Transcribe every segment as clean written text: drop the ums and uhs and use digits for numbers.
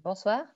Bonsoir.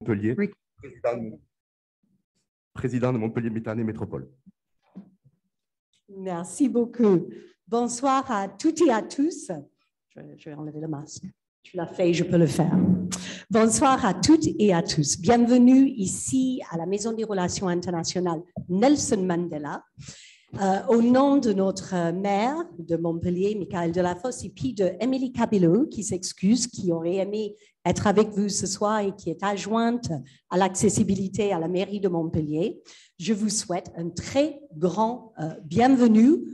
Montpellier, président de Montpellier Méditerranée Métropole. Merci beaucoup. Bonsoir à toutes et à tous. Je vais enlever le masque. Tu l'as fait, je peux le faire. Bonsoir à toutes et à tous. Bienvenue ici à la Maison des Relations internationales Nelson Mandela. Au nom de notre maire de Montpellier, Michaël Delafosse, et puis de Émilie Cabello, qui s'excuse, qui aurait aimé être avec vous ce soir et qui est adjointe à l'accessibilité à la mairie de Montpellier, je vous souhaite un très grand bienvenue,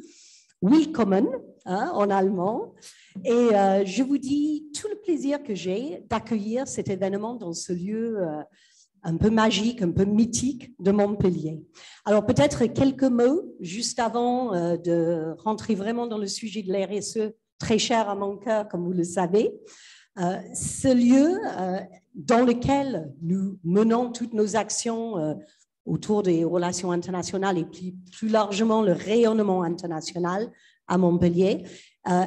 willkommen en allemand, et je vous dis tout le plaisir que j'ai d'accueillir cet événement dans ce lieu un peu magique, un peu mythique de Montpellier. Alors peut-être quelques mots juste avant de rentrer vraiment dans le sujet de la RSE, très cher à mon cœur, comme vous le savez. Ce lieu dans lequel nous menons toutes nos actions autour des relations internationales et plus largement le rayonnement international à Montpellier,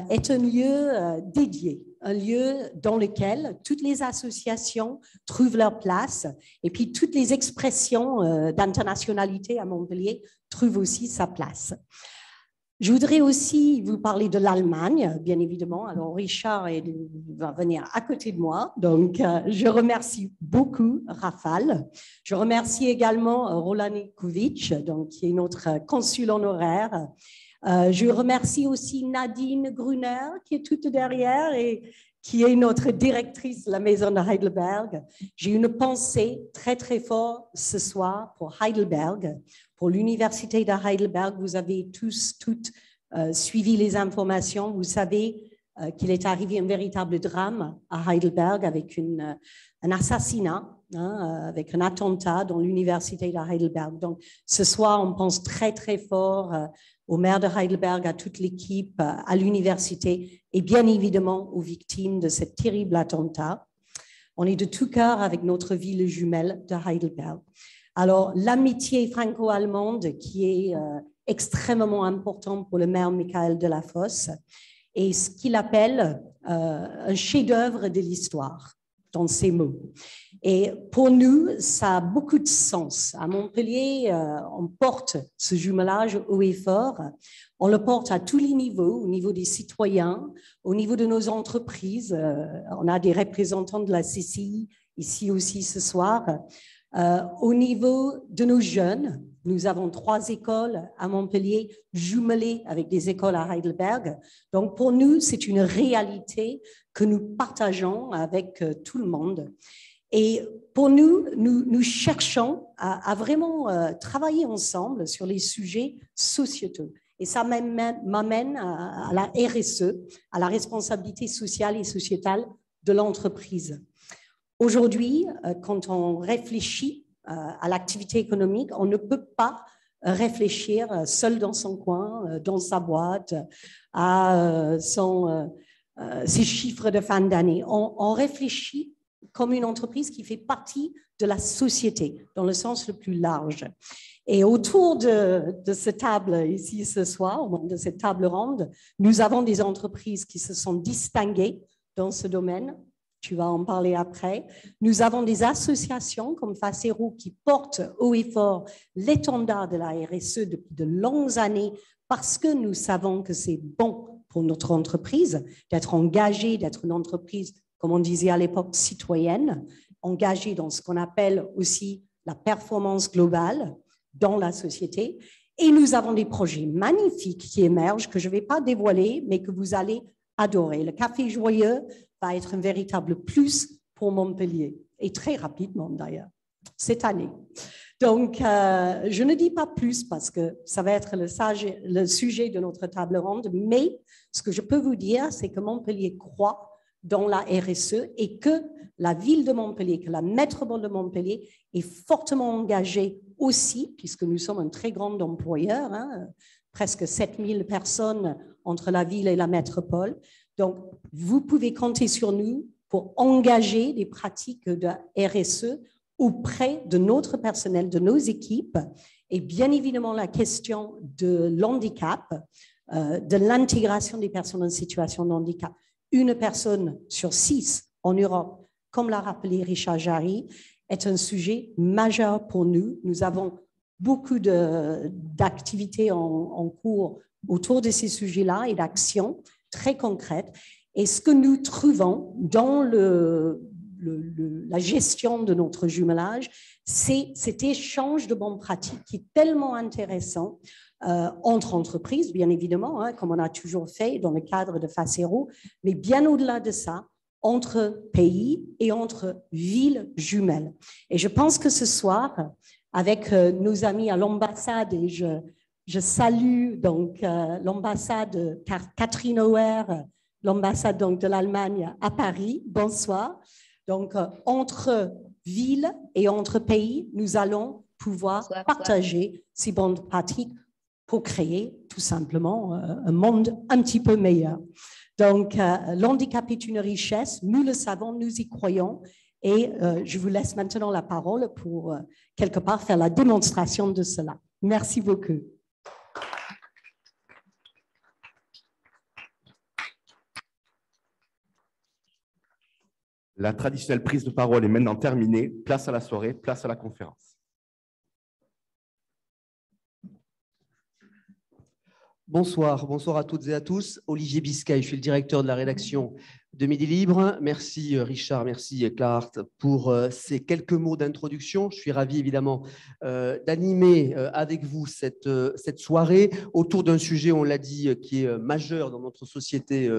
est un lieu dédié, un lieu dans lequel toutes les associations trouvent leur place et puis toutes les expressions d'internationalité à Montpellier trouvent aussi sa place. Je voudrais aussi vous parler de l'Allemagne, bien évidemment. Alors, Richard va venir à côté de moi. Donc, je remercie beaucoup Rafal. Je remercie également Roland Kovic, donc, qui est notre consul honoraire. Je remercie aussi Nadine Gruner, qui est toute derrière et qui est notre directrice de la Maison de Heidelberg. J'ai une pensée très, très forte ce soir pour Heidelberg, pour l'Université de Heidelberg. Vous avez toutes suivi les informations. Vous savez qu'il est arrivé un véritable drame à Heidelberg avec un assassinat, avec un attentat dans l'Université de Heidelberg. Donc, ce soir, on pense très, très fort au maire de Heidelberg, à toute l'équipe, à l'université et bien évidemment aux victimes de ce terrible attentat. On est de tout cœur avec notre ville jumelle de Heidelberg. Alors, l'amitié franco-allemande qui est extrêmement importante pour le maire Michaël Delafosse est ce qu'il appelle un chef-d'œuvre de l'histoire, dans ces mots. Et pour nous, ça a beaucoup de sens. À Montpellier, on porte ce jumelage haut et fort. On le porte à tous les niveaux, au niveau des citoyens, au niveau de nos entreprises. On a des représentants de la CCI ici aussi ce soir. Au niveau de nos jeunes, nous avons 3 écoles à Montpellier jumelées avec des écoles à Heidelberg. Donc pour nous, c'est une réalité que nous partageons avec tout le monde. Et pour nous, nous cherchons à vraiment travailler ensemble sur les sujets sociétaux. Et ça m'amène à la RSE, à la responsabilité sociale et sociétale de l'entreprise. Aujourd'hui, quand on réfléchit à l'activité économique, on ne peut pas réfléchir seul dans son coin, dans sa boîte, à ses chiffres de fin d'année. On réfléchit comme une entreprise qui fait partie de la société, dans le sens le plus large. Et autour de cette table ici ce soir, de cette table ronde, nous avons des entreprises qui se sont distinguées dans ce domaine. Tu vas en parler après. Nous avons des associations comme Facero qui portent haut et fort l'étendard de la RSE depuis de longues années parce que nous savons que c'est bon pour notre entreprise d'être engagée, d'être une entreprise, comme on disait à l'époque, citoyenne, engagée dans ce qu'on appelle aussi la performance globale dans la société. Et nous avons des projets magnifiques qui émergent, que je ne vais pas dévoiler, mais que vous allez adorer. Le Café Joyeux va être un véritable plus pour Montpellier, et très rapidement d'ailleurs, cette année. Donc, je ne dis pas plus parce que ça va être le sujet de notre table ronde, mais ce que je peux vous dire, c'est que Montpellier croit dans la RSE et que la ville de Montpellier, que la métropole de Montpellier est fortement engagée aussi, puisque nous sommes un très grand employeur, presque 7000 personnes entre la ville et la métropole. Donc, vous pouvez compter sur nous pour engager des pratiques de RSE auprès de notre personnel, de nos équipes, et bien évidemment la question de l'handicap, de l'intégration des personnes en situation de handicap. 1 personne sur 6 en Europe, comme l'a rappelé Richard Jarry, est un sujet majeur pour nous. Nous avons beaucoup d'activités en cours autour de ces sujets-là et d'actions très concrètes. Et ce que nous trouvons dans la gestion de notre jumelage, c'est cet échange de bonnes pratiques qui est tellement intéressant entre entreprises, bien évidemment, hein, comme on a toujours fait dans le cadre de Facero, mais bien au-delà de ça, entre pays et entre villes jumelles. Et je pense que ce soir, avec nos amis à l'ambassade, et je salue donc l'ambassade Catherine Auer, l'ambassade donc de l'Allemagne à Paris. Bonsoir. Donc, entre villes et entre pays, nous allons pouvoir partager ces bonnes pratiques pour créer tout simplement un monde un petit peu meilleur. Donc, l'handicap est une richesse, nous le savons, nous y croyons, et je vous laisse maintenant la parole pour, quelque part, faire la démonstration de cela. Merci beaucoup. La traditionnelle prise de parole est maintenant terminée. Place à la soirée, place à la conférence. Bonsoir, bonsoir à toutes et à tous. Olivier Biscay, je suis le directeur de la rédaction de Midi Libre. Merci Richard, merci Claire pour ces quelques mots d'introduction. Je suis ravi évidemment d'animer avec vous cette soirée autour d'un sujet, on l'a dit, qui est majeur dans notre société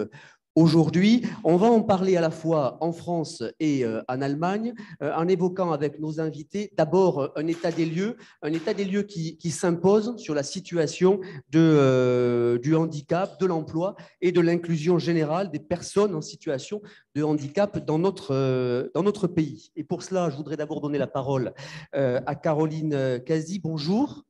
aujourd'hui. On va en parler à la fois en France et en Allemagne, en évoquant avec nos invités d'abord un état des lieux qui s'impose sur la situation du handicap, de l'emploi et de l'inclusion générale des personnes en situation de handicap dans notre pays. Et pour cela, je voudrais d'abord donner la parole à Caroline Casi. Bonjour.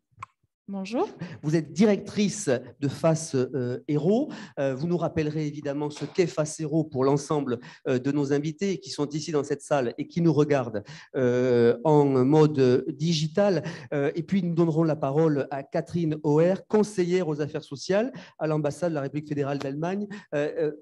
Bonjour. Vous êtes directrice de Facero. Vous nous rappellerez évidemment ce qu'est Facero pour l'ensemble de nos invités qui sont ici dans cette salle et qui nous regardent en mode digital. Et puis nous donnerons la parole à Catherine Auer, conseillère aux affaires sociales à l'ambassade de la République fédérale d'Allemagne,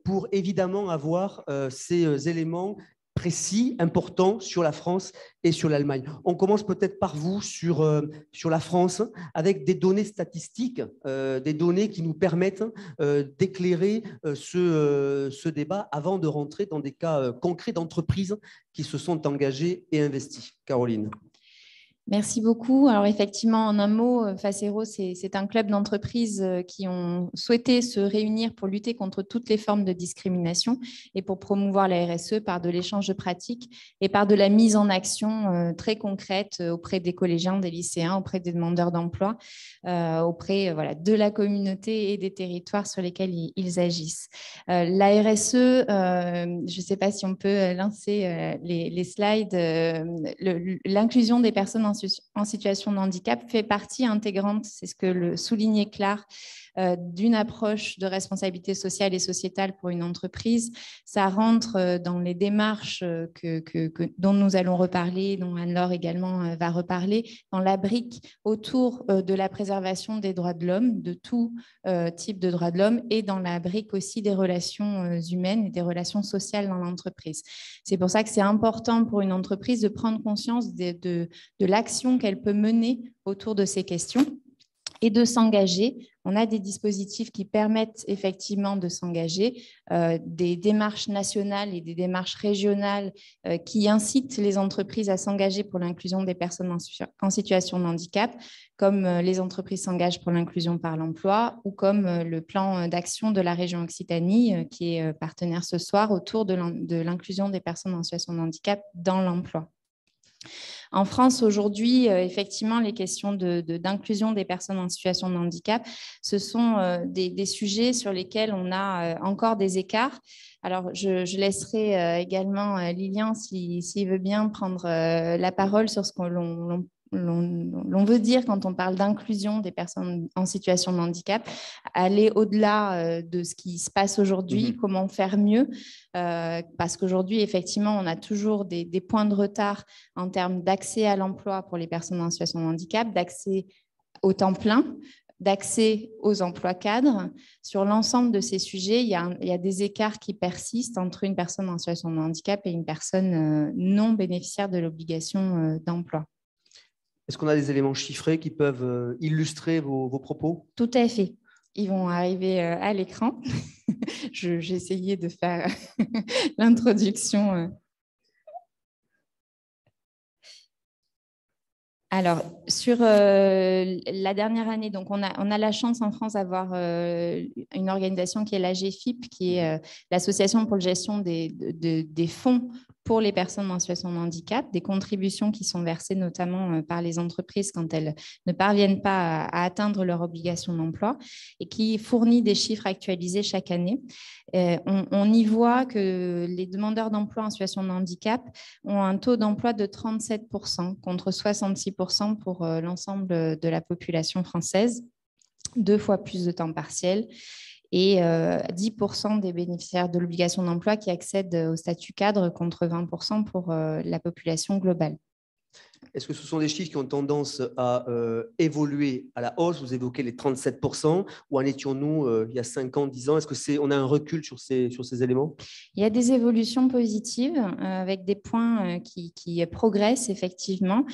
pour évidemment avoir ces éléments précis, importants sur la France et sur l'Allemagne. On commence peut-être par vous sur la France, avec des données statistiques, des données qui nous permettent d'éclairer ce débat avant de rentrer dans des cas concrets d'entreprises qui se sont engagées et investies. Caroline. Merci beaucoup. Alors effectivement, en un mot, Facero, c'est un club d'entreprises qui ont souhaité se réunir pour lutter contre toutes les formes de discrimination et pour promouvoir la RSE par de l'échange de pratiques et par de la mise en action très concrète auprès des collégiens, des lycéens, auprès des demandeurs d'emploi, auprès de la communauté et des territoires sur lesquels ils agissent. La RSE, je ne sais pas si on peut lancer les slides, l'inclusion des personnes en situation de handicap fait partie intégrante, c'est ce que le soulignait Claire, d'une approche de responsabilité sociale et sociétale pour une entreprise. Ça rentre dans les démarches dont nous allons reparler, dont Anne-Laure également va reparler, dans la brique autour de la préservation des droits de l'homme, de tout type de droits de l'homme, et dans la brique aussi des relations humaines et des relations sociales dans l'entreprise. C'est pour ça que c'est important pour une entreprise de prendre conscience de l'action qu'elle peut mener autour de ces questions et de s'engager. On a des dispositifs qui permettent effectivement de s'engager, des démarches nationales et des démarches régionales qui incitent les entreprises à s'engager pour l'inclusion des personnes en situation de handicap, comme les entreprises s'engagent pour l'inclusion par l'emploi ou comme le plan d'action de la région Occitanie qui est partenaire ce soir autour de l'inclusion des personnes en situation de handicap dans l'emploi. En France, aujourd'hui, effectivement, les questions d'inclusion des personnes en situation de handicap, ce sont des sujets sur lesquels on a encore des écarts. Alors, je laisserai également Lilian, s'il veut bien, prendre la parole sur ce que l'on veut dire quand on parle d'inclusion des personnes en situation de handicap, aller au-delà de ce qui se passe aujourd'hui, comment faire mieux, parce qu'aujourd'hui, effectivement, on a toujours des points de retard en termes d'accès à l'emploi pour les personnes en situation de handicap, d'accès au temps plein, d'accès aux emplois cadres. Sur l'ensemble de ces sujets, il y a des écarts qui persistent entre une personne en situation de handicap et une personne non bénéficiaire de l'obligation d'emploi. Est-ce qu'on a des éléments chiffrés qui peuvent illustrer vos propos? Tout à fait. Ils vont arriver à l'écran. J'ai essayé de faire l'introduction. Alors, sur la dernière année, donc on a la chance en France d'avoir une organisation qui est l'AGFIP, qui est l'Association pour la gestion des fonds pour les personnes en situation de handicap, des contributions qui sont versées notamment par les entreprises quand elles ne parviennent pas à atteindre leur obligation d'emploi et qui fournit des chiffres actualisés chaque année. On y voit que les demandeurs d'emploi en situation de handicap ont un taux d'emploi de 37% contre 66% pour l'ensemble de la population française, 2 fois plus de temps partiel et 10% des bénéficiaires de l'obligation d'emploi qui accèdent au statut cadre contre 20% pour la population globale. Est-ce que ce sont des chiffres qui ont tendance à évoluer à la hausse? Vous évoquez les 37%. Où en étions-nous il y a 5 ans, 10 ans? Est-ce qu'on a un recul sur ces éléments? Il y a des évolutions positives avec des points qui progressent effectivement.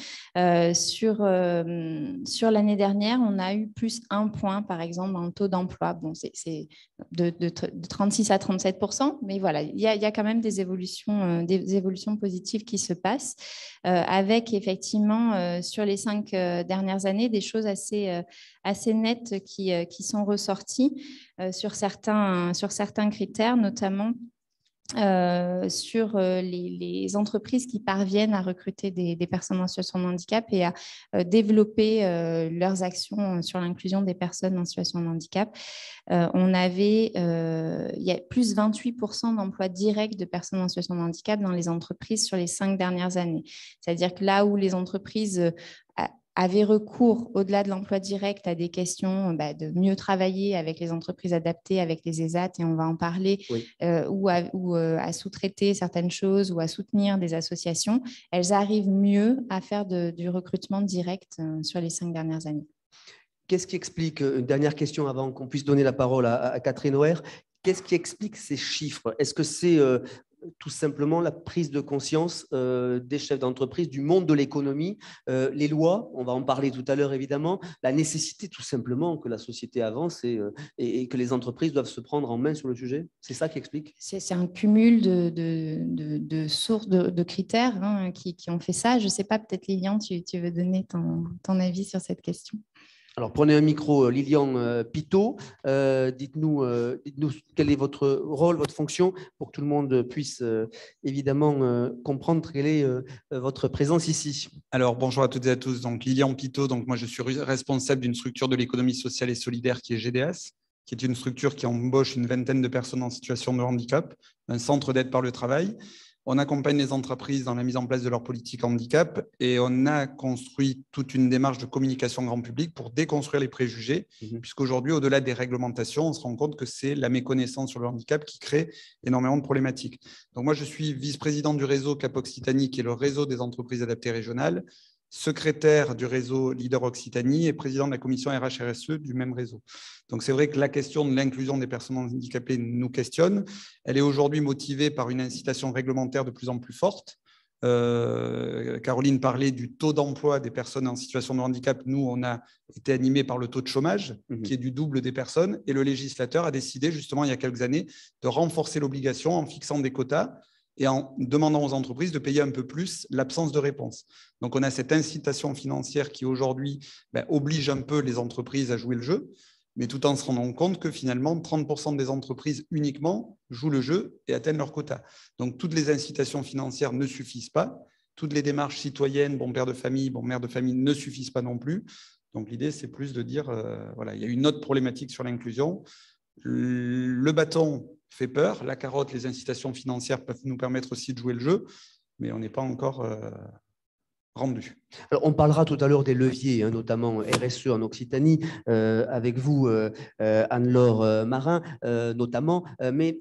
Sur l'année dernière, on a eu plus 1 point, par exemple, dans le taux d'emploi. Bon, c'est de 36 à 37%, mais voilà, il y a quand même des évolutions positives qui se passent avec effectivement sur les 5 dernières années des choses assez nettes qui sont ressorties sur certains critères, notamment sur les entreprises qui parviennent à recruter des personnes en situation de handicap et à développer leurs actions sur l'inclusion des personnes en situation de handicap. Il y a plus 28% d'emplois directs de personnes en situation de handicap dans les entreprises sur les 5 dernières années. C'est-à-dire que là où les entreprises avaient recours, au-delà de l'emploi direct, à des questions de mieux travailler avec les entreprises adaptées, avec les ESAT, et on va en parler, oui. ou à sous-traiter certaines choses ou à soutenir des associations, elles arrivent mieux à faire du recrutement direct sur les 5 dernières années. Qu'est-ce qui explique, une dernière question avant qu'on puisse donner la parole à Catherine Oher, qu'est-ce qui explique ces chiffres? Est-ce que c'est tout simplement la prise de conscience des chefs d'entreprise, du monde de l'économie, les lois, on va en parler tout à l'heure évidemment, la nécessité tout simplement que la société avance et que les entreprises doivent se prendre en main sur le sujet? C'est ça qui explique? C'est un cumul de sources, de critères qui ont fait ça. Je ne sais pas, peut-être Lilian, tu veux donner ton avis sur cette question? Alors, prenez un micro, Lilian Pitot. Dites-nous quel est votre rôle, votre fonction, pour que tout le monde puisse évidemment comprendre quelle est votre présence ici. Alors, bonjour à toutes et à tous. Donc, Lilian Pitot, donc moi, je suis responsable d'une structure de l'économie sociale et solidaire qui est GDS, qui est une structure qui embauche une vingtaine de personnes en situation de handicap, un centre d'aide par le travail. On accompagne les entreprises dans la mise en place de leur politique handicap et on a construit toute une démarche de communication grand public pour déconstruire les préjugés, puisqu'aujourd'hui, au-delà des réglementations, on se rend compte que c'est la méconnaissance sur le handicap qui crée énormément de problématiques. Donc moi, je suis vice-président du réseau Cap Occitanie, qui est le réseau des entreprises adaptées régionales, secrétaire du réseau Leader Occitanie et président de la commission RH-RSE du même réseau. Donc c'est vrai que la question de l'inclusion des personnes handicapées nous questionne. Elle est aujourd'hui motivée par une incitation réglementaire de plus en plus forte. Caroline parlait du taux d'emploi des personnes en situation de handicap. Nous, on a été animés par le taux de chômage, qui est du double des personnes. Et le législateur a décidé justement il y a quelques années de renforcer l'obligation en fixant des quotas et en demandant aux entreprises de payer un peu plus l'absence de réponse. Donc, on a cette incitation financière qui, aujourd'hui, oblige un peu les entreprises à jouer le jeu, mais tout en se rendant compte que, finalement, 30% des entreprises uniquement jouent le jeu et atteignent leur quota. Donc, toutes les incitations financières ne suffisent pas. Toutes les démarches citoyennes, bon père de famille, bon mère de famille, ne suffisent pas non plus. Donc, l'idée, c'est plus de dire, voilà, il y a une autre problématique sur l'inclusion. Le bâton fait peur, la carotte, les incitations financières peuvent nous permettre aussi de jouer le jeu, mais on n'est pas encore rendu. Alors, on parlera tout à l'heure des leviers, notamment RSE en Occitanie, avec vous, Anne-Laure Marin, notamment, mais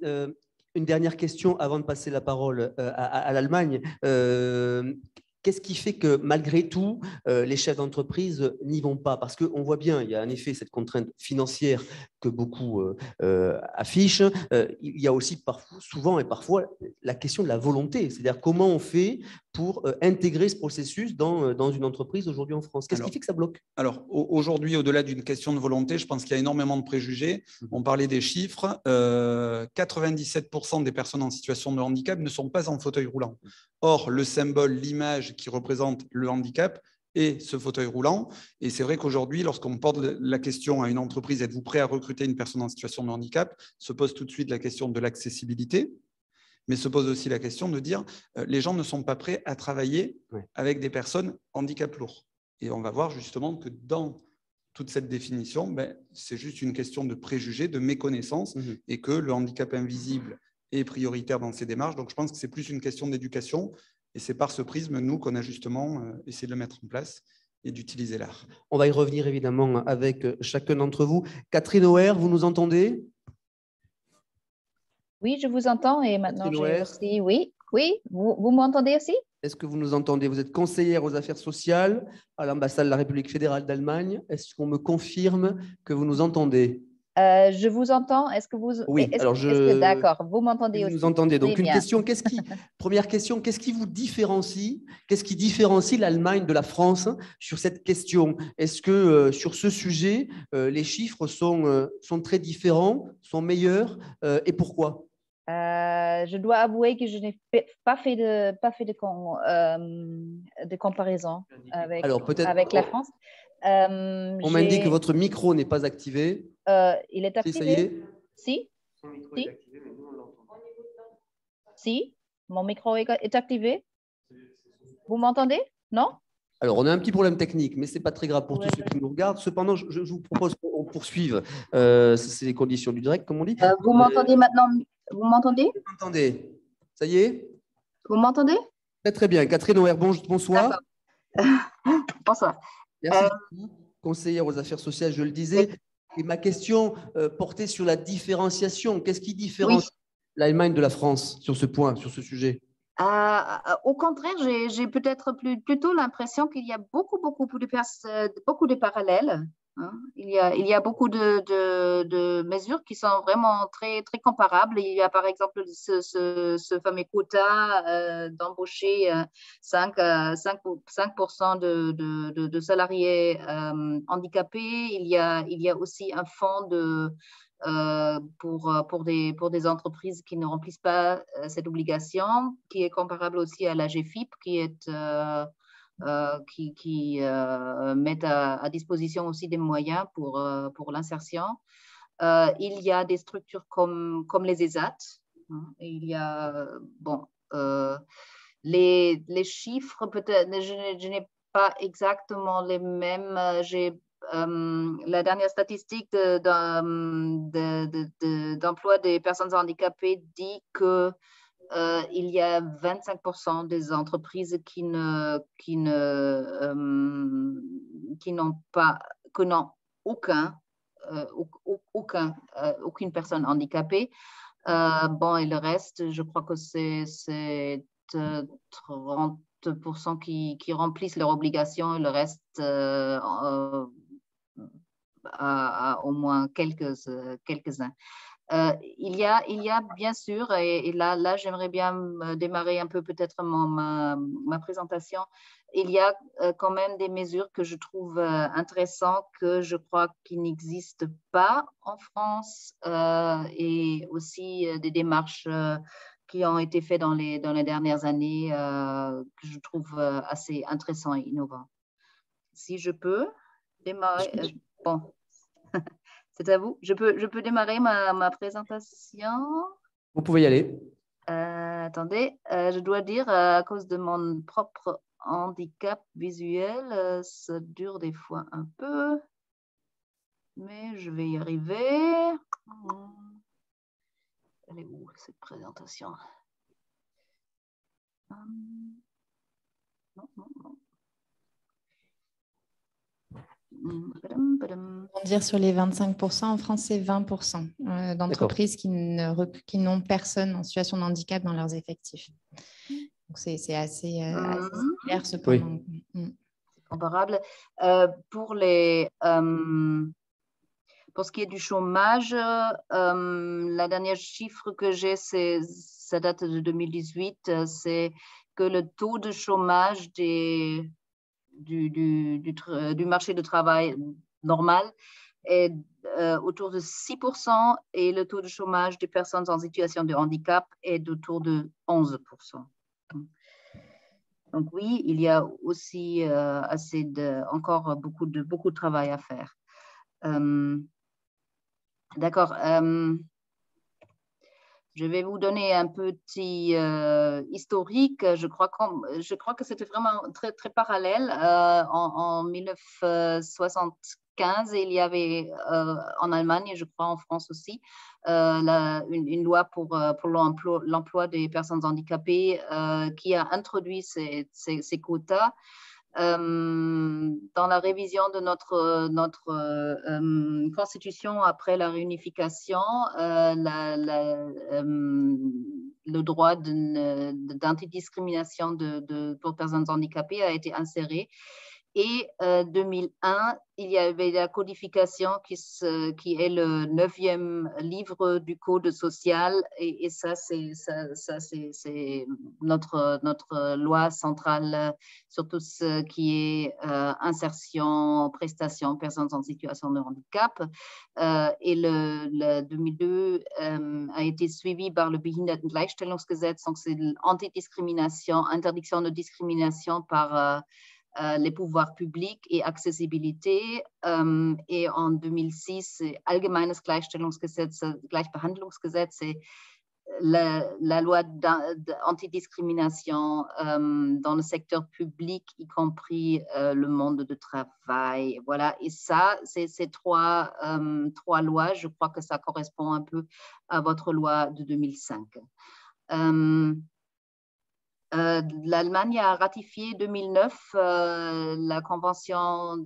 une dernière question avant de passer la parole à l'Allemagne. Qu'est-ce qui fait que malgré tout, les chefs d'entreprise n'y vont pas? Parce qu'on voit bien, il y a en effet cette contrainte financière que beaucoup affichent. Il y a aussi souvent et parfois la question de la volonté, c'est-à-dire comment on fait pour intégrer ce processus dans une entreprise aujourd'hui en France. Qu'est-ce qui fait que ça bloque? Alors, aujourd'hui, au-delà d'une question de volonté, je pense qu'il y a énormément de préjugés. On parlait des chiffres. 97% des personnes en situation de handicap ne sont pas en fauteuil roulant. Or, le symbole, l'image qui représente le handicap est ce fauteuil roulant. Et c'est vrai qu'aujourd'hui, lorsqu'on porte la question à une entreprise, êtes-vous prêt à recruter une personne en situation de handicap, se pose tout de suite la question de l'accessibilité. Mais se pose aussi la question de dire les gens ne sont pas prêts à travailler avec des personnes handicap lourd. Et on va voir justement que dans toute cette définition, c'est juste une question de préjugés, de méconnaissance, et que le handicap invisible est prioritaire dans ces démarches. Donc je pense que c'est plus une question d'éducation, et c'est par ce prisme, nous, qu'on a justement essayé de le mettre en place et d'utiliser l'art. On va y revenir évidemment avec chacun d'entre vous. Catherine Auer, vous nous entendez? Oui, je vous entends et maintenant j'ai aussi… Oui, vous m'entendez aussi? Est-ce que vous nous entendez? Vous êtes conseillère aux affaires sociales à l'ambassade de la République fédérale d'Allemagne. Est-ce qu'on me confirme que vous nous entendez? Je vous entends. Est-ce que vous… Oui, d'accord, vous m'entendez aussi. Vous nous entendez. Donc, une question, première question, qu'est-ce qui vous différencie? Qu'est-ce qui différencie l'Allemagne de la France sur cette question? Est-ce que sur ce sujet, les chiffres sont très différents, sont meilleurs et pourquoi? Je dois avouer que je n'ai pas fait de comparaison avec la France. On m'indique que votre micro n'est pas activé. Il est activé. Ça y est. Si. Si, mon micro est activé. Vous m'entendez? Non? Alors, on a un petit problème technique, mais ce n'est pas très grave pour tous ceux qui nous regardent. Cependant, je vous propose qu'on poursuive. C'est les conditions du direct, comme on dit. Vous m'entendez maintenant? Vous m'entendez? Vous m'entendez? Ça y est? Vous m'entendez? Très, très bien. Catherine Auer, bonsoir. Bonsoir. Merci beaucoup. Conseillère aux affaires sociales, je le disais. Et ma question portait sur la différenciation. Qu'est-ce qui différencie l'Allemagne de la France sur ce point, sur ce sujet? Au contraire, j'ai peut-être plutôt l'impression qu'il y a beaucoup de parallèles. Hein. Il y a beaucoup de mesures qui sont vraiment très, très comparables. Il y a par exemple ce fameux quota d'embaucher 5% de salariés handicapés. Il y a aussi un fonds pour des entreprises qui ne remplissent pas cette obligation, qui est comparable aussi à la GFIP, qui mettent à disposition aussi des moyens pour l'insertion. Il y a des structures comme les ESAT. Hein, il y a, les chiffres, peut-être, je n'ai pas exactement les mêmes. La dernière statistique d'emploi des personnes handicapées dit que il y a 25% des entreprises qui n'ont aucune personne handicapée. Et le reste, je crois que c'est 30% qui remplissent leurs obligations et le reste à au moins quelques-uns. Il y a bien sûr, et là j'aimerais bien démarrer un peu peut-être ma présentation, il y a quand même des mesures que je trouve intéressantes, que je crois qu'ils n'existent pas en France, et aussi des démarches qui ont été faites dans les dernières années, que je trouve assez intéressantes et innovantes. Si je peux démarrer… Bon. C'est à vous. Je peux démarrer ma présentation. Vous pouvez y aller. Attendez, je dois dire, à cause de mon propre handicap visuel, ça dure des fois un peu, mais je vais y arriver. Elle est où, cette présentation? Non. Dire sur les 25%, en France, c'est 20% d'entreprises qui n'ont personne en situation de handicap dans leurs effectifs. Donc, c'est assez similaire cependant. Oui. Comparable. Pour ce qui est du chômage, la dernière chiffre que j'ai, ça date de 2018, c'est que le taux de chômage du marché du travail normal est autour de 6% et le taux de chômage des personnes en situation de handicap est autour de 11%. Donc oui, il y a aussi encore beaucoup de travail à faire. D'accord. Je vais vous donner un petit historique. Je crois que c'était vraiment très, très parallèle. En 1975, il y avait en Allemagne, et je crois en France aussi, une loi pour l'emploi des personnes handicapées qui a introduit ces quotas. Dans la révision de notre constitution après la réunification, le droit d'antidiscrimination pour personnes handicapées a été inséré. Et 2001, il y avait la codification qui est le 9e livre du Code social. Et ça, c'est notre loi centrale sur tout ce qui est insertion, prestation, personnes en situation de handicap. Et le 2002 a été suivi par le Behindertengleichstellungsgesetz, donc c'est l'antidiscrimination, interdiction de discrimination par les pouvoirs publics et accessibilité. Et en 2006, Allgemeines Gleichstellungsgesetz, Gleichbehandlungsgesetz, c'est la loi d'antidiscrimination dans le secteur public, y compris le monde du travail. Voilà. Et ça, ces trois lois, je crois que ça correspond un peu à votre loi de 2005. L'Allemagne a ratifié en 2009 la Convention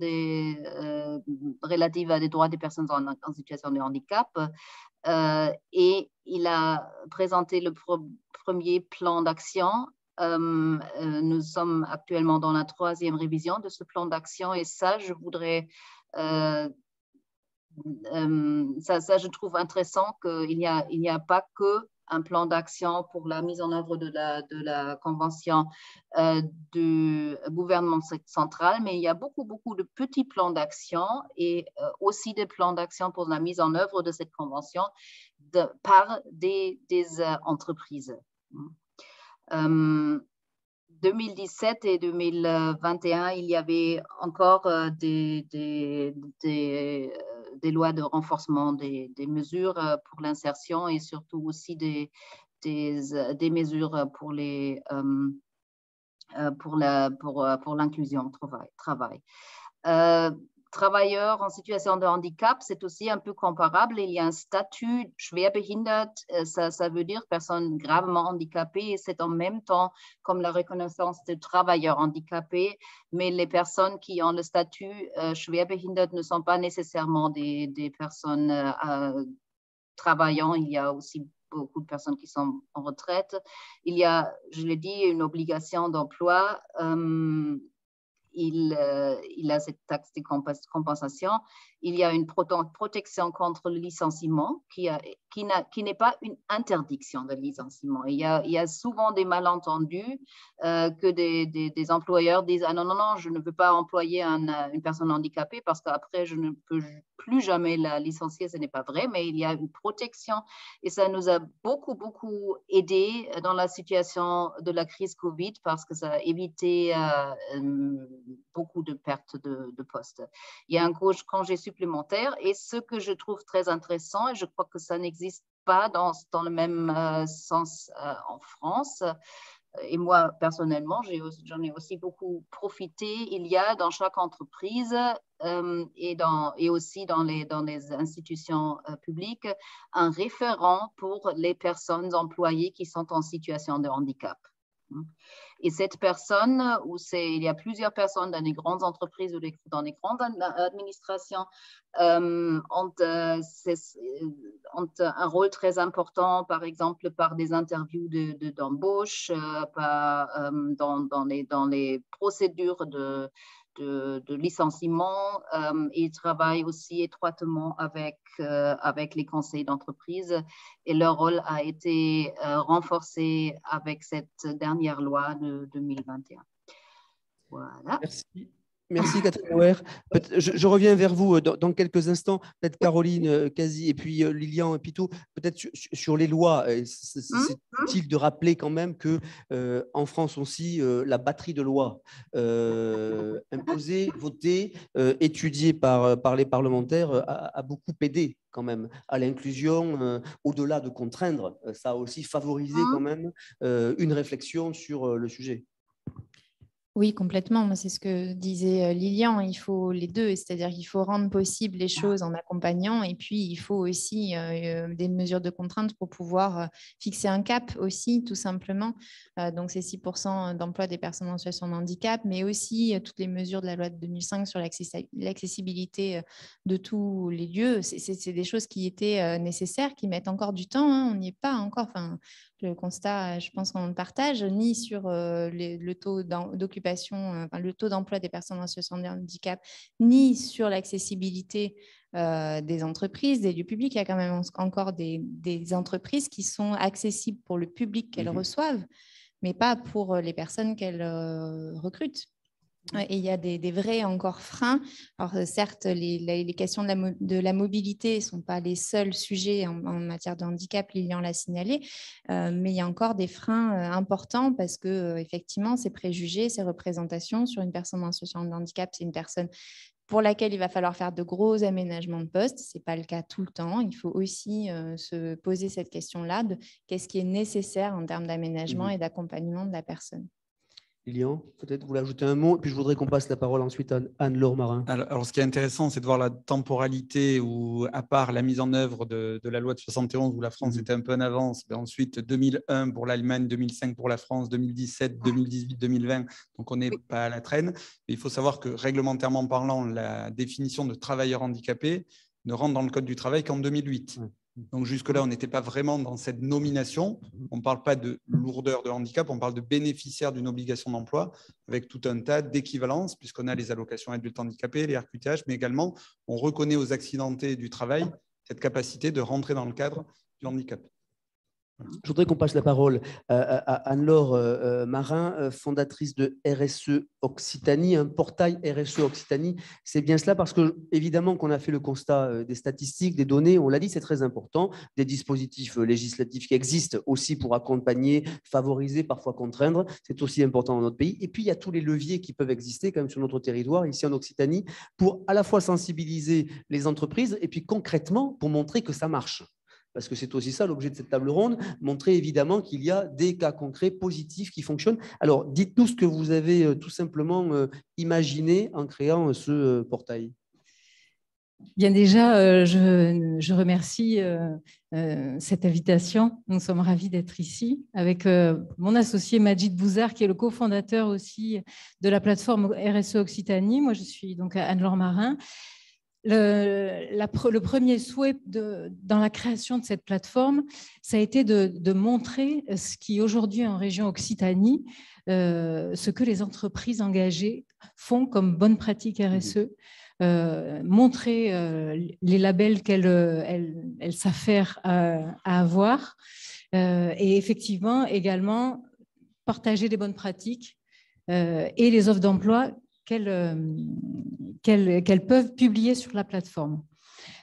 relative à des droits des personnes en situation de handicap et il a présenté le premier plan d'action. Nous sommes actuellement dans la 3e révision de ce plan d'action et ça, je voudrais... ça, je trouve intéressant qu'il n'y a pas que un plan d'action pour la mise en œuvre de la convention du gouvernement central, mais il y a beaucoup de petits plans d'action et aussi des plans d'action pour la mise en œuvre de cette convention par des entreprises. 2017 et 2021, il y avait encore des lois de renforcement des mesures pour l'insertion et surtout aussi des mesures pour l'inclusion au travail. Travailleurs en situation de handicap, c'est aussi un peu comparable. Il y a un statut schwerbehindert, ça veut dire personne gravement handicapée, et c'est en même temps comme la reconnaissance de travailleurs handicapés, mais les personnes qui ont le statut schwerbehindert ne sont pas nécessairement des personnes travaillant. Il y a aussi beaucoup de personnes qui sont en retraite. Il y a, je l'ai dit, une obligation d'emploi. Il a cette taxe de compensation. Il y a une protection contre le licenciement qui n'est pas une interdiction de licenciement. Il y a souvent des malentendus que des employeurs disent « Ah non, je ne veux pas employer une personne handicapée parce qu'après, je ne peux plus jamais la licencier. » Ce n'est pas vrai, mais il y a une protection et ça nous a beaucoup aidé dans la situation de la crise Covid parce que ça a évité beaucoup de pertes de postes. Il y a un congé supplémentaire et ce que je trouve très intéressant, et je crois que ça n'existe pas dans le même sens en France, et moi personnellement, j'en ai aussi beaucoup profité. Il y a dans chaque entreprise et aussi dans les institutions publiques un référent pour les personnes employées qui sont en situation de handicap. Et cette personne, il y a plusieurs personnes dans les grandes entreprises ou dans les grandes administrations, ont un rôle très important, par exemple, par des interviews d'embauche, dans les procédures de licenciement. Ils travaillent aussi étroitement avec les conseils d'entreprise et leur rôle a été renforcé avec cette dernière loi de 2021. Voilà. Merci Catherine Auer. Je reviens vers vous dans quelques instants. Peut-être Caroline Casi et puis Lilian Pitou. Peut-être sur les lois. C'est utile de rappeler quand même que en France aussi, la batterie de lois imposées, votées, étudiées par les parlementaires a beaucoup aidé quand même à l'inclusion. Au-delà de contraindre, ça a aussi favorisé quand même une réflexion sur le sujet. Oui, complètement. Moi, c'est ce que disait Lilian. Il faut les deux, c'est-à-dire qu'il faut rendre possible les choses en accompagnant et puis il faut aussi des mesures de contrainte pour pouvoir fixer un cap aussi, tout simplement. Donc, c'est 6% d'emploi des personnes en situation de handicap, mais aussi toutes les mesures de la loi de 2005 sur l'accessibilité de tous les lieux. C'est des choses qui étaient nécessaires, qui mettent encore du temps. On n'y est pas encore. Enfin, le constat, je pense qu'on le partage, ni sur le taux d'occupation, le taux d'emploi des personnes en situation de handicap, ni sur l'accessibilité des entreprises, des lieux publics. Il y a quand même encore des entreprises qui sont accessibles pour le public qu'elles reçoivent, mais pas pour les personnes qu'elles recrutent. Et il y a des vrais encore freins. Alors certes, les questions de la mobilité ne sont pas les seuls sujets en matière de handicap, Lilian l'a signalé, mais il y a encore des freins importants parce que effectivement, ces préjugés, ces représentations sur une personne en situation de handicap, c'est une personne pour laquelle il va falloir faire de gros aménagements de poste. Ce n'est pas le cas tout le temps. Il faut aussi se poser cette question-là de qu'est-ce qui est nécessaire en termes d'aménagement et d'accompagnement de la personne. Lilian, peut-être vous voulez ajouter un mot, et puis je voudrais qu'on passe la parole ensuite à Anne-Laure Marin. Alors, ce qui est intéressant, c'est de voir la temporalité où, à part la mise en œuvre de la loi de 71, où la France était un peu en avance, mais ensuite 2001 pour l'Allemagne, 2005 pour la France, 2017, 2018, 2020, donc on n'est pas à la traîne. Mais il faut savoir que, réglementairement parlant, la définition de travailleur handicapé ne rentre dans le Code du travail qu'en 2008. Donc jusque-là, on n'était pas vraiment dans cette nomination. On ne parle pas de lourdeur de handicap, on parle de bénéficiaire d'une obligation d'emploi avec tout un tas d'équivalences, puisqu'on a les allocations adultes handicapés, les RQTH, mais également on reconnaît aux accidentés du travail cette capacité de rentrer dans le cadre du handicap. Je voudrais qu'on passe la parole à Anne-Laure Marin, fondatrice de RSE Occitanie, un portail RSE Occitanie. C'est bien cela parce que, évidemment, qu'on a fait le constat des statistiques, des données, on l'a dit, c'est très important, des dispositifs législatifs qui existent aussi pour accompagner, favoriser, parfois contraindre. C'est aussi important dans notre pays. Et puis, il y a tous les leviers qui peuvent exister quand même sur notre territoire, ici en Occitanie, pour à la fois sensibiliser les entreprises et puis concrètement pour montrer que ça marche. Parce que c'est aussi ça l'objet de cette table ronde, montrer évidemment qu'il y a des cas concrets positifs qui fonctionnent. Alors, dites-nous ce que vous avez tout simplement imaginé en créant ce portail. Bien déjà, je remercie cette invitation. Nous sommes ravis d'être ici avec mon associé Majid Bouzar, qui est le cofondateur aussi de la plateforme RSE Occitanie. Moi, je suis donc Anne-Laure Marin. Le premier souhait dans la création de cette plateforme, ça a été de montrer ce qui aujourd'hui en région Occitanie, ce que les entreprises engagées font comme bonne pratique RSE, montrer les labels qu'elles s'affairent à avoir et effectivement également partager les bonnes pratiques et les offres d'emploi qu'elles peuvent publier sur la plateforme.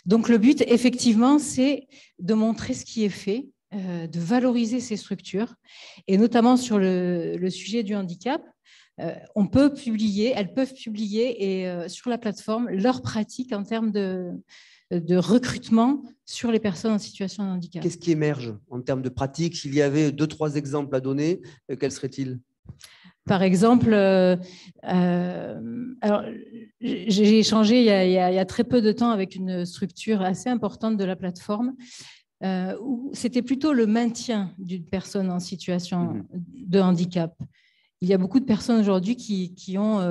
Donc, le but, effectivement, c'est de montrer ce qui est fait, de valoriser ces structures, et notamment sur le sujet du handicap. Elles peuvent publier sur la plateforme leurs pratiques en termes de recrutement sur les personnes en situation de handicap. Qu'est-ce qui émerge en termes de pratiques? S'il y avait 2-3 exemples à donner, quels seraient-ils? Par exemple, alors, j'ai échangé il y a très peu de temps avec une structure assez importante de la plateforme où c'était plutôt le maintien d'une personne en situation de handicap. Il y a beaucoup de personnes aujourd'hui qui ont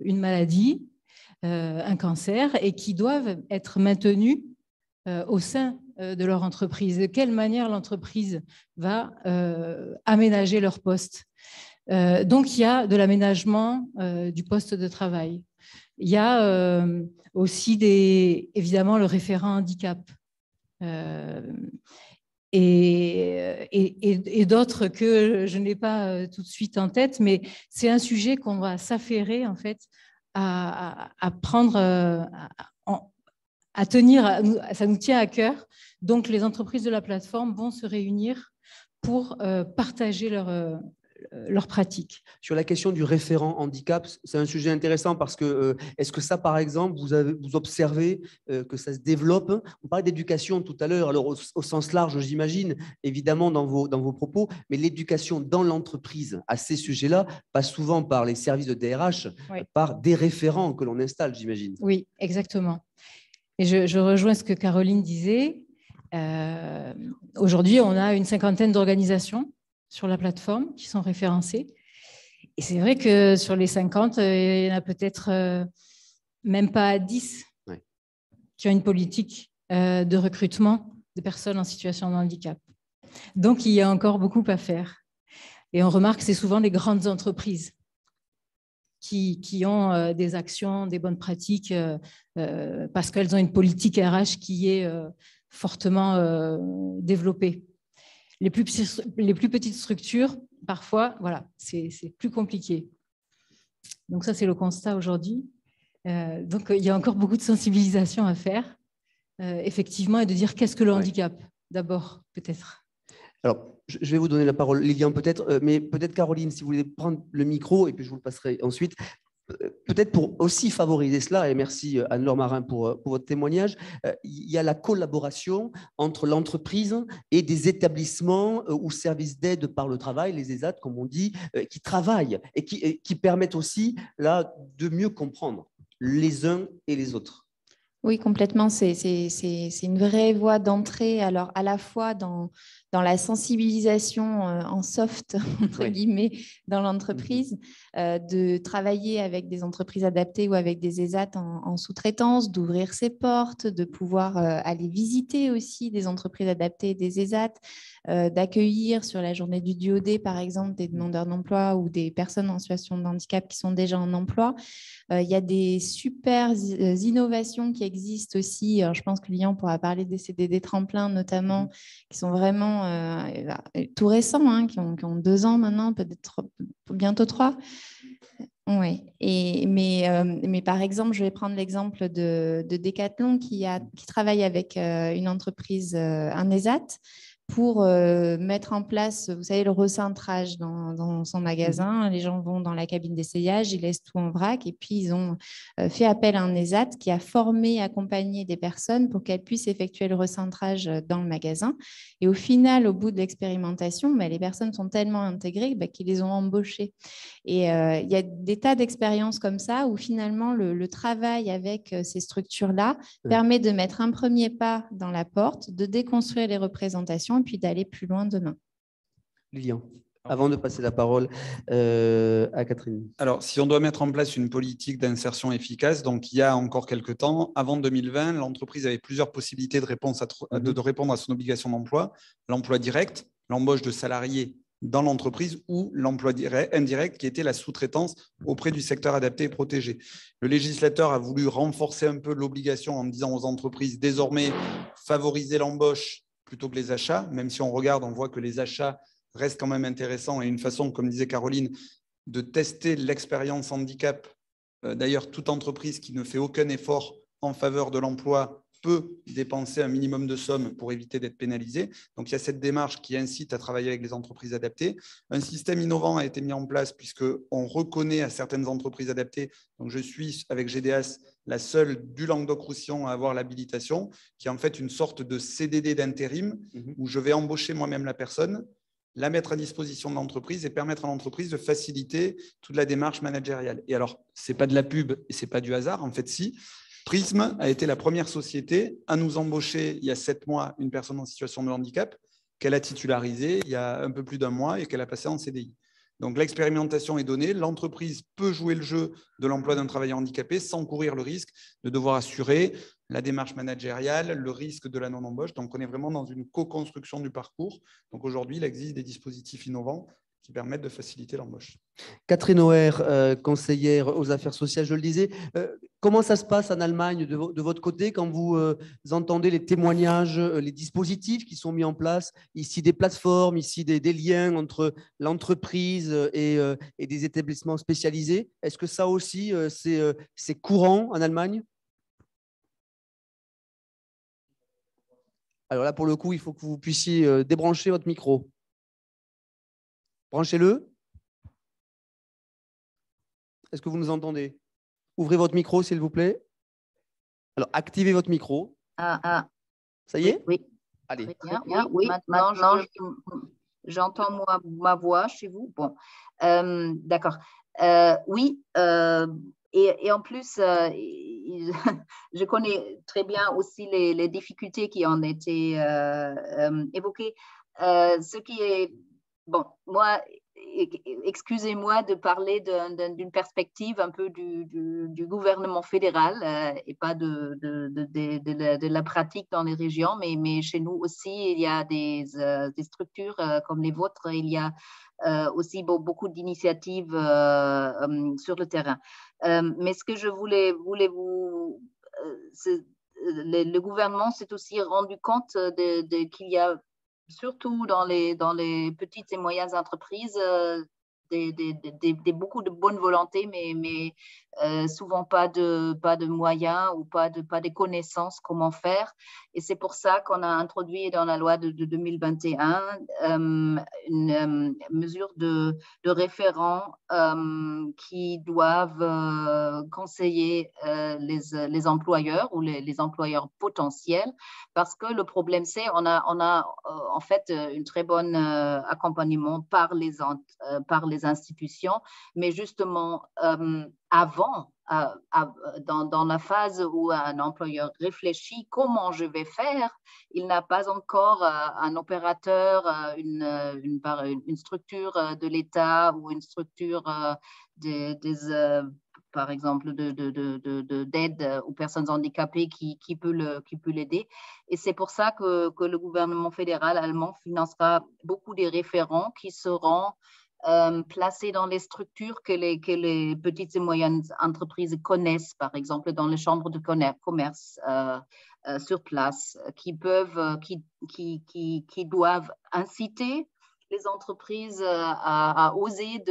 une maladie, un cancer, et qui doivent être maintenues au sein de leur entreprise. De quelle manière l'entreprise va aménager leur poste. Donc, il y a de l'aménagement du poste de travail. Il y a aussi évidemment le référent handicap et d'autres que je n'ai pas tout de suite en tête, mais c'est un sujet qu'on va s'affairer en fait à prendre, à tenir, ça nous tient à cœur. Donc, les entreprises de la plateforme vont se réunir pour partager leurs pratiques. Sur la question du référent handicap, c'est un sujet intéressant parce que est-ce que ça, par exemple, vous observez que ça se développe? On parlait d'éducation tout à l'heure, alors au sens large, j'imagine, évidemment, dans vos propos, mais l'éducation dans l'entreprise à ces sujets-là passe souvent par les services de DRH, oui, par des référents que l'on installe, j'imagine. Oui, exactement. Et je rejoins ce que Caroline disait. Aujourd'hui, on a une 50aine d'organisations sur la plateforme qui sont référencées. Et c'est vrai que sur les 50, il y en a peut-être même pas 10 qui ont une politique de recrutement de personnes en situation de handicap. Donc, il y a encore beaucoup à faire. Et on remarque que c'est souvent les grandes entreprises qui ont des actions, des bonnes pratiques, parce qu'elles ont une politique RH qui est fortement développée. Les plus petites structures, parfois, voilà, c'est plus compliqué. Donc ça, c'est le constat aujourd'hui. Donc, il y a encore beaucoup de sensibilisation à faire, effectivement, et de dire qu'est-ce que le handicap, d'abord, peut-être. Alors, je vais vous donner la parole, Lilian, peut-être, mais peut-être Caroline, si vous voulez prendre le micro, et puis je vous le passerai ensuite. Peut-être pour aussi favoriser cela, et merci Anne-Laure Marin pour votre témoignage, il y a la collaboration entre l'entreprise et des établissements ou services d'aide par le travail, les ESAT, comme on dit, qui travaillent et qui permettent aussi là, de mieux comprendre les uns et les autres. Oui, complètement. C'est une vraie voie d'entrée, alors à la fois dans la sensibilisation en soft, entre guillemets, dans l'entreprise, de travailler avec des entreprises adaptées ou avec des ESAT en sous-traitance, d'ouvrir ses portes, de pouvoir aller visiter aussi des entreprises adaptées et des ESAT, d'accueillir sur la journée du DOD, par exemple, des demandeurs d'emploi ou des personnes en situation de handicap qui sont déjà en emploi. Il y a des super innovations qui existent aussi. Alors, je pense que Lilian pourra parler des CDD tremplins notamment, qui sont vraiment tout récents, hein, qui ont 2 ans maintenant, peut-être bientôt 3. Oui. Mais par exemple, je vais prendre l'exemple de Decathlon qui travaille avec une entreprise, un ESAT, pour mettre en place, vous savez, le recintrage dans son magasin. Les gens vont dans la cabine d'essayage, ils laissent tout en vrac et puis ils ont fait appel à un ESAT qui a formé, accompagné des personnes pour qu'elles puissent effectuer le recintrage dans le magasin. Et au final, au bout de l'expérimentation, les personnes sont tellement intégrées qu'ils les ont embauchées. Et il y a des tas d'expériences comme ça où finalement le travail avec ces structures-là permet de mettre un premier pas dans la porte, de déconstruire les représentations et puis d'aller plus loin demain. Lilian, avant de passer la parole à Catherine. Alors, si on doit mettre en place une politique d'insertion efficace, donc il y a encore quelques temps, avant 2020, l'entreprise avait plusieurs possibilités de répondre à son obligation d'emploi, l'emploi direct, l'embauche de salariés dans l'entreprise ou l'emploi indirect qui était la sous-traitance auprès du secteur adapté et protégé. Le législateur a voulu renforcer un peu l'obligation en disant aux entreprises désormais favoriser l'embauche plutôt que les achats, même si on regarde, on voit que les achats restent quand même intéressants et une façon, comme disait Caroline, de tester l'expérience handicap. D'ailleurs, toute entreprise qui ne fait aucun effort en faveur de l'emploi peut dépenser un minimum de sommes pour éviter d'être pénalisé. Donc, il y a cette démarche qui incite à travailler avec les entreprises adaptées. Un système innovant a été mis en place puisqu'on reconnaît à certaines entreprises adaptées, donc je suis avec GDS la seule du Languedoc-Roussillon à avoir l'habilitation, qui est en fait une sorte de CDD d'intérim où je vais embaucher moi-même la personne, la mettre à disposition de l'entreprise et permettre à l'entreprise de faciliter toute la démarche managériale. Et alors, ce n'est pas de la pub et ce n'est pas du hasard, en fait, si. Prism a été la première société à nous embaucher il y a 7 mois une personne en situation de handicap qu'elle a titularisée il y a un peu plus d'un mois et qu'elle a passé en CDI. Donc l'expérimentation est donnée, l'entreprise peut jouer le jeu de l'emploi d'un travailleur handicapé sans courir le risque de devoir assurer la démarche managériale, le risque de la non-embauche. Donc on est vraiment dans une co-construction du parcours. Donc aujourd'hui, il existe des dispositifs innovants qui permettent de faciliter l'embauche. Catherine Auer, conseillère aux affaires sociales, je le disais, comment ça se passe en Allemagne de votre côté quand vous entendez les témoignages, les dispositifs qui sont mis en place, ici des plateformes, ici des liens entre l'entreprise et des établissements spécialisés? Est-ce que ça aussi, c'est courant en Allemagne? Alors là, pour le coup, il faut que vous puissiez débrancher votre micro. Branchez-le. Est-ce que vous nous entendez? Ouvrez votre micro, s'il vous plaît. Alors, activez votre micro. Ça y est? Oui. Allez. Bien, oui. Maintenant, j'entends ma voix chez vous. Bon, d'accord. Oui, et en plus, je connais très bien aussi les difficultés qui ont été évoquées. Ce qui est, bon, moi, excusez-moi de parler d'une perspective un peu du gouvernement fédéral et pas de la pratique dans les régions, mais chez nous aussi, il y a des structures comme les vôtres, il y a aussi beaucoup d'initiatives sur le terrain. Mais ce que je voulais vous... le gouvernement s'est aussi rendu compte qu'il y a surtout dans les petites et moyennes entreprises, beaucoup de bonne volonté, mais souvent pas de moyens ou pas de connaissances comment faire. Et c'est pour ça qu'on a introduit dans la loi de 2021 une mesure de référents qui doivent conseiller les employeurs ou les employeurs potentiels, parce que le problème c'est on a en fait un très bon accompagnement par les institutions, mais justement avant, dans la phase où un employeur réfléchit comment je vais faire, il n'a pas encore un opérateur, une structure de l'État ou une structure par exemple, d'aide aux personnes handicapées qui peut l'aider. Et c'est pour ça que le gouvernement fédéral allemand financera beaucoup des référents qui seront placés dans les structures que les petites et moyennes entreprises connaissent, par exemple dans les chambres de commerce sur place, qui doivent inciter les entreprises à oser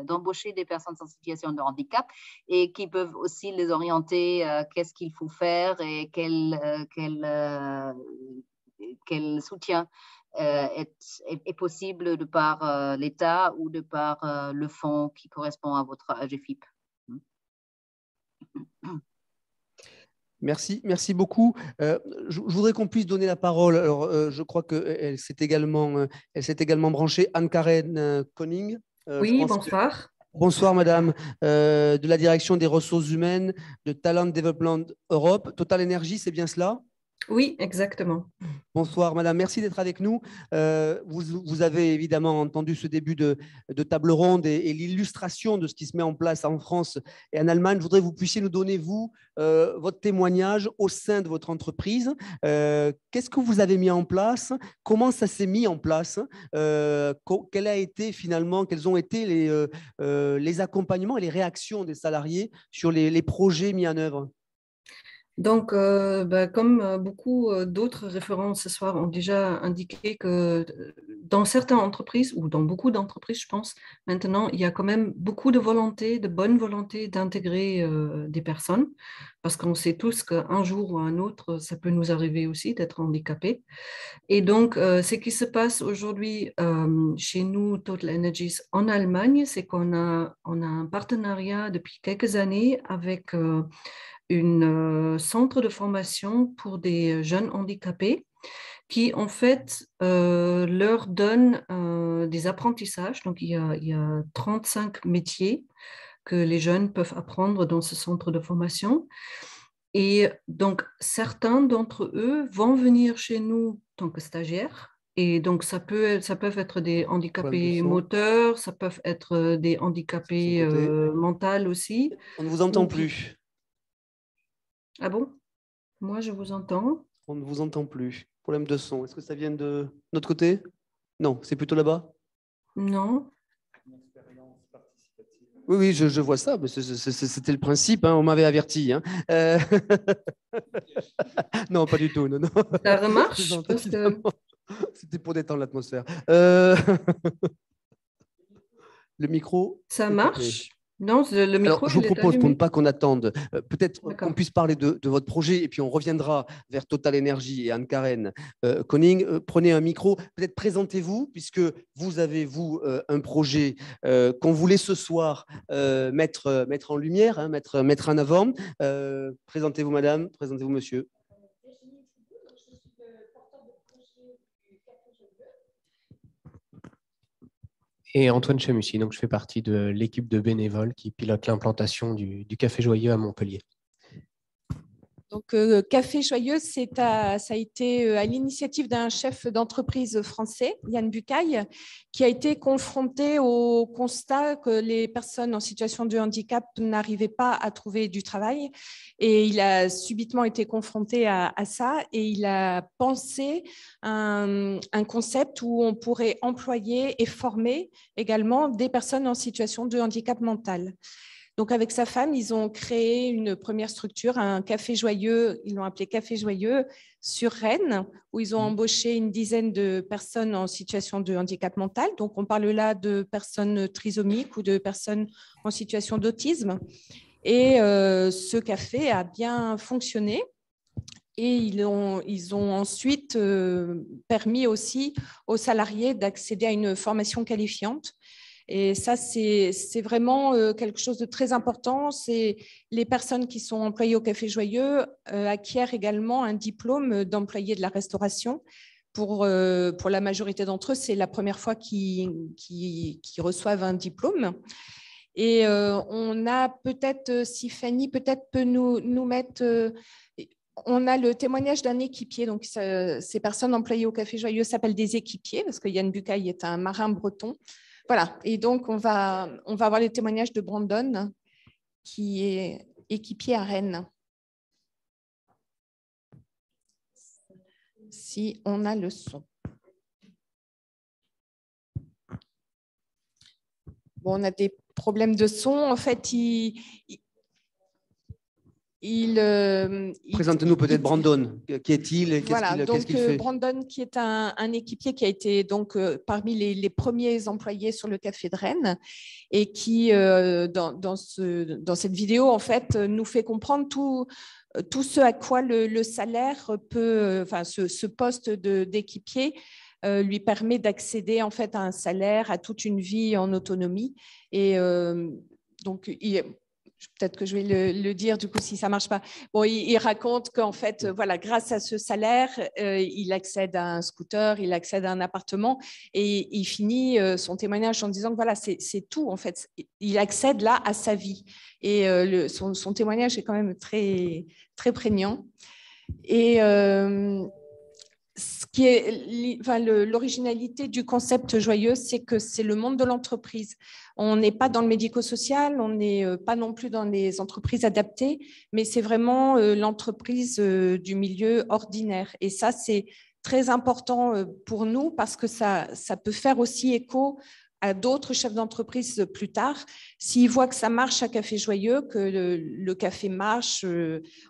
d'embaucher des personnes en situation de handicap et qui peuvent aussi les orienter qu'est-ce qu'il faut faire et quel soutien est possible de par l'État ou de par le fonds qui correspond à votre AGFIP. Merci beaucoup. Je voudrais qu'on puisse donner la parole. Alors, je crois qu'elle s'est également branchée. Anne-Karen Koning. Oui, bonsoir. Bonsoir, madame, de la direction des ressources humaines de Talent Development Europe. Total Energy, c'est bien cela? Oui, exactement. Bonsoir, madame. Merci d'être avec nous. Vous avez évidemment entendu ce début de table ronde et l'illustration de ce qui se met en place en France et en Allemagne. Je voudrais que vous puissiez nous donner, vous, votre témoignage au sein de votre entreprise. Qu'est-ce que vous avez mis en place? Comment ça s'est mis en place? Quels ont été les accompagnements et les réactions des salariés sur les projets mis en œuvre? Donc, comme beaucoup d'autres référents ce soir ont déjà indiqué que dans certaines entreprises, ou dans beaucoup d'entreprises, je pense, maintenant, il y a quand même beaucoup de bonne volonté d'intégrer des personnes, parce qu'on sait tous qu'un jour ou un autre, ça peut nous arriver aussi d'être handicapés. Et donc, ce qui se passe aujourd'hui chez nous, Total Energies, en Allemagne, c'est qu'on a un partenariat depuis quelques années avec un centre de formation pour des jeunes handicapés qui, en fait, leur donne des apprentissages. Donc, il y a 35 métiers que les jeunes peuvent apprendre dans ce centre de formation. Et donc, certains d'entre eux vont venir chez nous en tant que stagiaires. Et donc, ça peuvent être des handicapés moteurs, ça peut être des handicapés mentaux aussi. On ne vous entend plus. Ah bon? Moi, je vous entends. On ne vous entend plus. Problème de son. Est-ce que ça vient de notre côté? Non, c'est plutôt là-bas? Non. Oui, oui, je vois ça. C'était le principe, hein, on m'avait averti. Hein. Non, pas du tout. Non, non. Ça remarche parce que... C'était pour détendre l'atmosphère. Le micro? Ça marche? Non, le micro. Alors, je vous propose, pour ne pas qu'on attende, peut-être qu'on puisse parler de votre projet et puis on reviendra vers Total Energy et Anne-Karen Koning. Prenez un micro, peut-être présentez-vous, puisque vous avez, un projet qu'on voulait ce soir mettre en lumière, hein, mettre en avant. Présentez-vous, madame, présentez-vous, monsieur. Et Antoine Chamussi, donc je fais partie de l'équipe de bénévoles qui pilote l'implantation du Café Joyeux à Montpellier. Donc, Café Joyeux, ça a été à l'initiative d'un chef d'entreprise français, Yann Bucaille, qui a été confronté au constat que les personnes en situation de handicap n'arrivaient pas à trouver du travail. Et il a subitement été confronté à ça et il a pensé un concept où on pourrait employer et former également des personnes en situation de handicap mental. Donc, avec sa femme, ils ont créé une première structure, un café joyeux, ils l'ont appelé Café Joyeux, sur Rennes, où ils ont embauché une dizaine de personnes en situation de handicap mental. Donc, on parle là de personnes trisomiques ou de personnes en situation d'autisme. Et ce café a bien fonctionné. Et ils ont ensuite permis aussi aux salariés d'accéder à une formation qualifiante. Et ça, c'est vraiment quelque chose de très important. C'est les personnes qui sont employées au Café Joyeux acquièrent également un diplôme d'employé de la restauration. Pour la majorité d'entre eux, c'est la première fois qu'ils reçoivent un diplôme. Et on a peut-être, si Fanny peut-être peut nous mettre... on a le témoignage d'un équipier. Donc, ces personnes employées au Café Joyeux s'appellent des équipiers parce que Yann Bucaille est un marin breton. Voilà, et donc on va avoir les témoignages de Brandon, qui est équipier à Rennes. Si on a le son. Bon, on a des problèmes de son. En fait, présentez-nous peut-être Brandon. Qui est-il? Qu'est-ce qu'il fait? Brandon, qui est un équipier qui a été donc parmi les premiers employés sur le Café de Rennes et qui, dans cette vidéo, en fait, nous fait comprendre tout ce à quoi le salaire peut, enfin, ce poste d'équipier lui permet d'accéder en fait à un salaire, à toute une vie en autonomie. Et donc, peut-être que je vais le dire du coup si ça ne marche pas. Bon, il raconte qu'en fait, voilà, grâce à ce salaire, il accède à un scooter, il accède à un appartement et il finit son témoignage en disant que voilà, c'est tout en fait. Il accède là à sa vie et son témoignage est quand même très, très prégnant. Et ce qui est, enfin, l'originalité du concept joyeux, c'est que c'est le monde de l'entreprise. On n'est pas dans le médico-social, on n'est pas non plus dans les entreprises adaptées, mais c'est vraiment l'entreprise du milieu ordinaire. Et ça, c'est très important pour nous parce que ça peut faire aussi écho à d'autres chefs d'entreprise plus tard. S'ils voient que ça marche à Café Joyeux, que le café marche,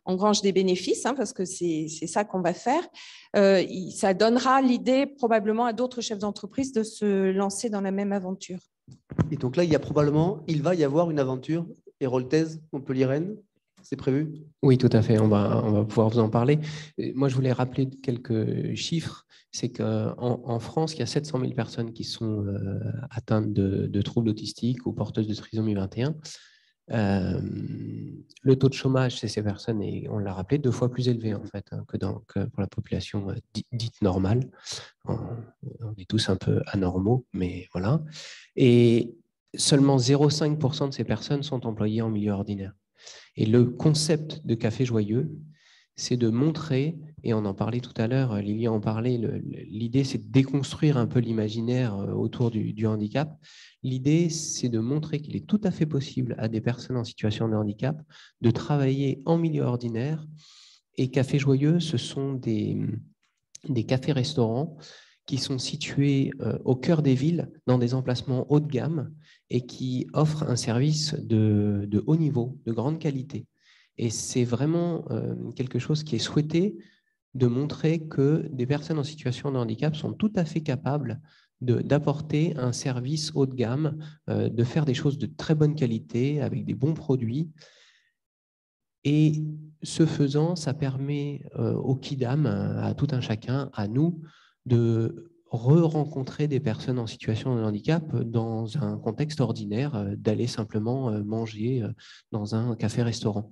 engrange des bénéfices, hein, parce que c'est ça qu'on va faire, ça donnera l'idée probablement à d'autres chefs d'entreprise de se lancer dans la même aventure. Et donc là, il va y avoir une aventure héroltaise, Montpellier-Rennes. C'est prévu? Oui, tout à fait. On va pouvoir vous en parler. Moi, je voulais rappeler quelques chiffres. C'est qu'en France, il y a 700 000 personnes qui sont atteintes de troubles autistiques ou porteuses de trisomie 21. Le taux de chômage chez ces personnes est, on l'a rappelé, 2 fois plus élevé en fait, hein, que pour la population dite normale. On est tous un peu anormaux, mais voilà. Et seulement 0,5% de ces personnes sont employées en milieu ordinaire. Et le concept de Café Joyeux, c'est de montrer, et on en parlait tout à l'heure, Lily en parlait, l'idée c'est de déconstruire un peu l'imaginaire autour du handicap. L'idée c'est de montrer qu'il est tout à fait possible à des personnes en situation de handicap de travailler en milieu ordinaire. Et Café Joyeux, ce sont des cafés-restaurants qui sont situés au cœur des villes, dans des emplacements haut de gamme, et qui offrent un service de haut niveau, de grande qualité. Et c'est vraiment quelque chose qui est souhaité, de montrer que des personnes en situation de handicap sont tout à fait capables d'apporter un service haut de gamme, de faire des choses de très bonne qualité, avec des bons produits. Et ce faisant, ça permet au Kidam, à tout un chacun, à nous, de re-rencontrer des personnes en situation de handicap dans un contexte ordinaire, d'aller simplement manger dans un café-restaurant.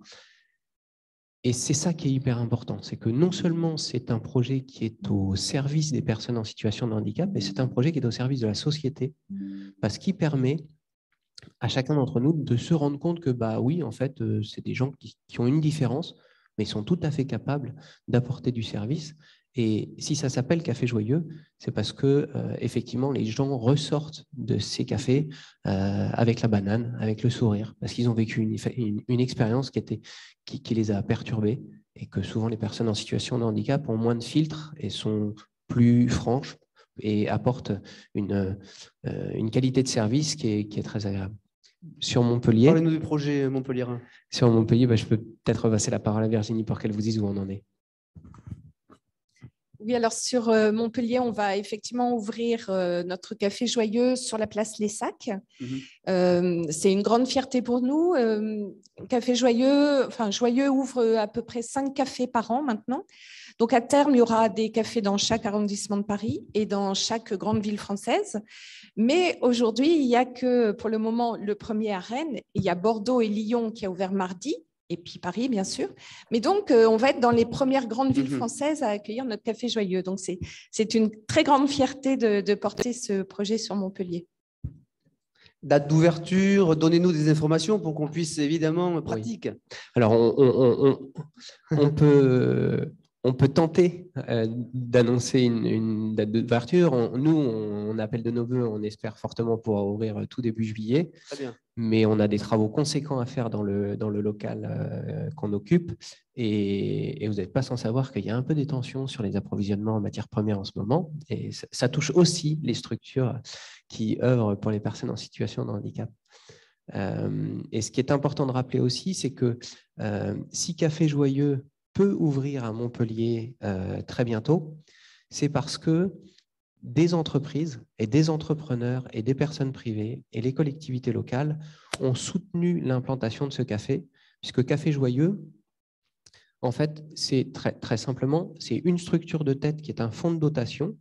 Et c'est ça qui est hyper important, c'est que non seulement c'est un projet qui est au service des personnes en situation de handicap, mais c'est un projet qui est au service de la société, parce qu'il permet à chacun d'entre nous de se rendre compte que, bah oui, en fait, c'est des gens qui ont une différence, mais ils sont tout à fait capables d'apporter du service. Et si ça s'appelle Café Joyeux, c'est parce que effectivement, les gens ressortent de ces cafés avec la banane, avec le sourire, parce qu'ils ont vécu une expérience qui les a perturbés, et que souvent les personnes en situation de handicap ont moins de filtres et sont plus franches et apportent une qualité de service qui est très agréable. Sur Montpellier, parlez-nous du projet Montpellier. Sur Montpellier, je peux peut-être passer la parole à Virginie pour qu'elle vous dise où on en est. Oui, alors sur Montpellier, on va effectivement ouvrir notre Café Joyeux sur la place Les Sacs. C'est une grande fierté pour nous. Café Joyeux, Joyeux ouvre à peu près 5 cafés par an maintenant. Donc à terme, il y aura des cafés dans chaque arrondissement de Paris et dans chaque grande ville française. Mais aujourd'hui, il n'y a que pour le moment le premier à Rennes. Il y a Bordeaux et Lyon qui a ouvert mardi. Et puis Paris, bien sûr. Mais donc, on va être dans les premières grandes villes françaises à accueillir notre Café Joyeux. Donc, c'est une très grande fierté de porter ce projet sur Montpellier. Date d'ouverture, donnez-nous des informations pour qu'on puisse évidemment pratiquer. Oui. Alors, on peut tenter d'annoncer une date d'ouverture. Nous, on appelle de nos voeux, on espère fortement pouvoir ouvrir tout début juillet. Très bien. Mais on a des travaux conséquents à faire dans le local qu'on occupe. Et vous n'êtes pas sans savoir qu'il y a un peu des tensions sur les approvisionnements en matières premières en ce moment. Et ça touche aussi les structures qui œuvrent pour les personnes en situation de handicap. Et ce qui est important de rappeler aussi, c'est que si Café Joyeux peut ouvrir à Montpellier très bientôt, c'est parce que des entreprises et des entrepreneurs et des personnes privées et les collectivités locales ont soutenu l'implantation de ce café, puisque Café Joyeux, en fait, c'est très simplement, c'est une structure de tête qui est un fonds de dotation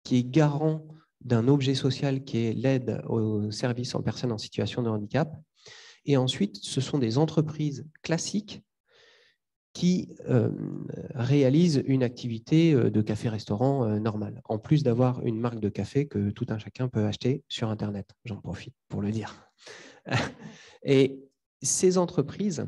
qui est garant d'un objet social qui est l'aide aux services en personnes en situation de handicap. Et ensuite, ce sont des entreprises classiques qui réalisent une activité de café-restaurant normale, en plus d'avoir une marque de café que tout un chacun peut acheter sur Internet. J'en profite pour le dire. Et ces entreprises,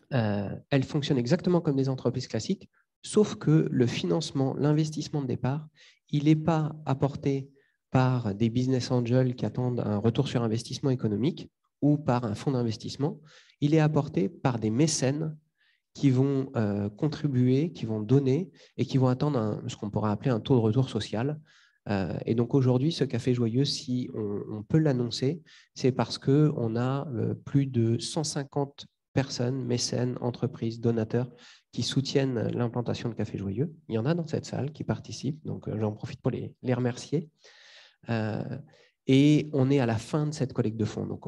elles fonctionnent exactement comme des entreprises classiques, sauf que le financement, l'investissement de départ, il n'est pas apporté par des business angels qui attendent un retour sur investissement économique ou par un fonds d'investissement, il est apporté par des mécènes qui vont contribuer, qui vont donner et qui vont attendre ce qu'on pourrait appeler un taux de retour social. Et donc aujourd'hui, ce Café Joyeux, si on peut l'annoncer, c'est parce qu'on a plus de 150 personnes, mécènes, entreprises, donateurs qui soutiennent l'implantation de Café Joyeux. Il y en a dans cette salle qui participent, donc j'en profite pour les remercier. Et on est à la fin de cette collecte de fonds. Donc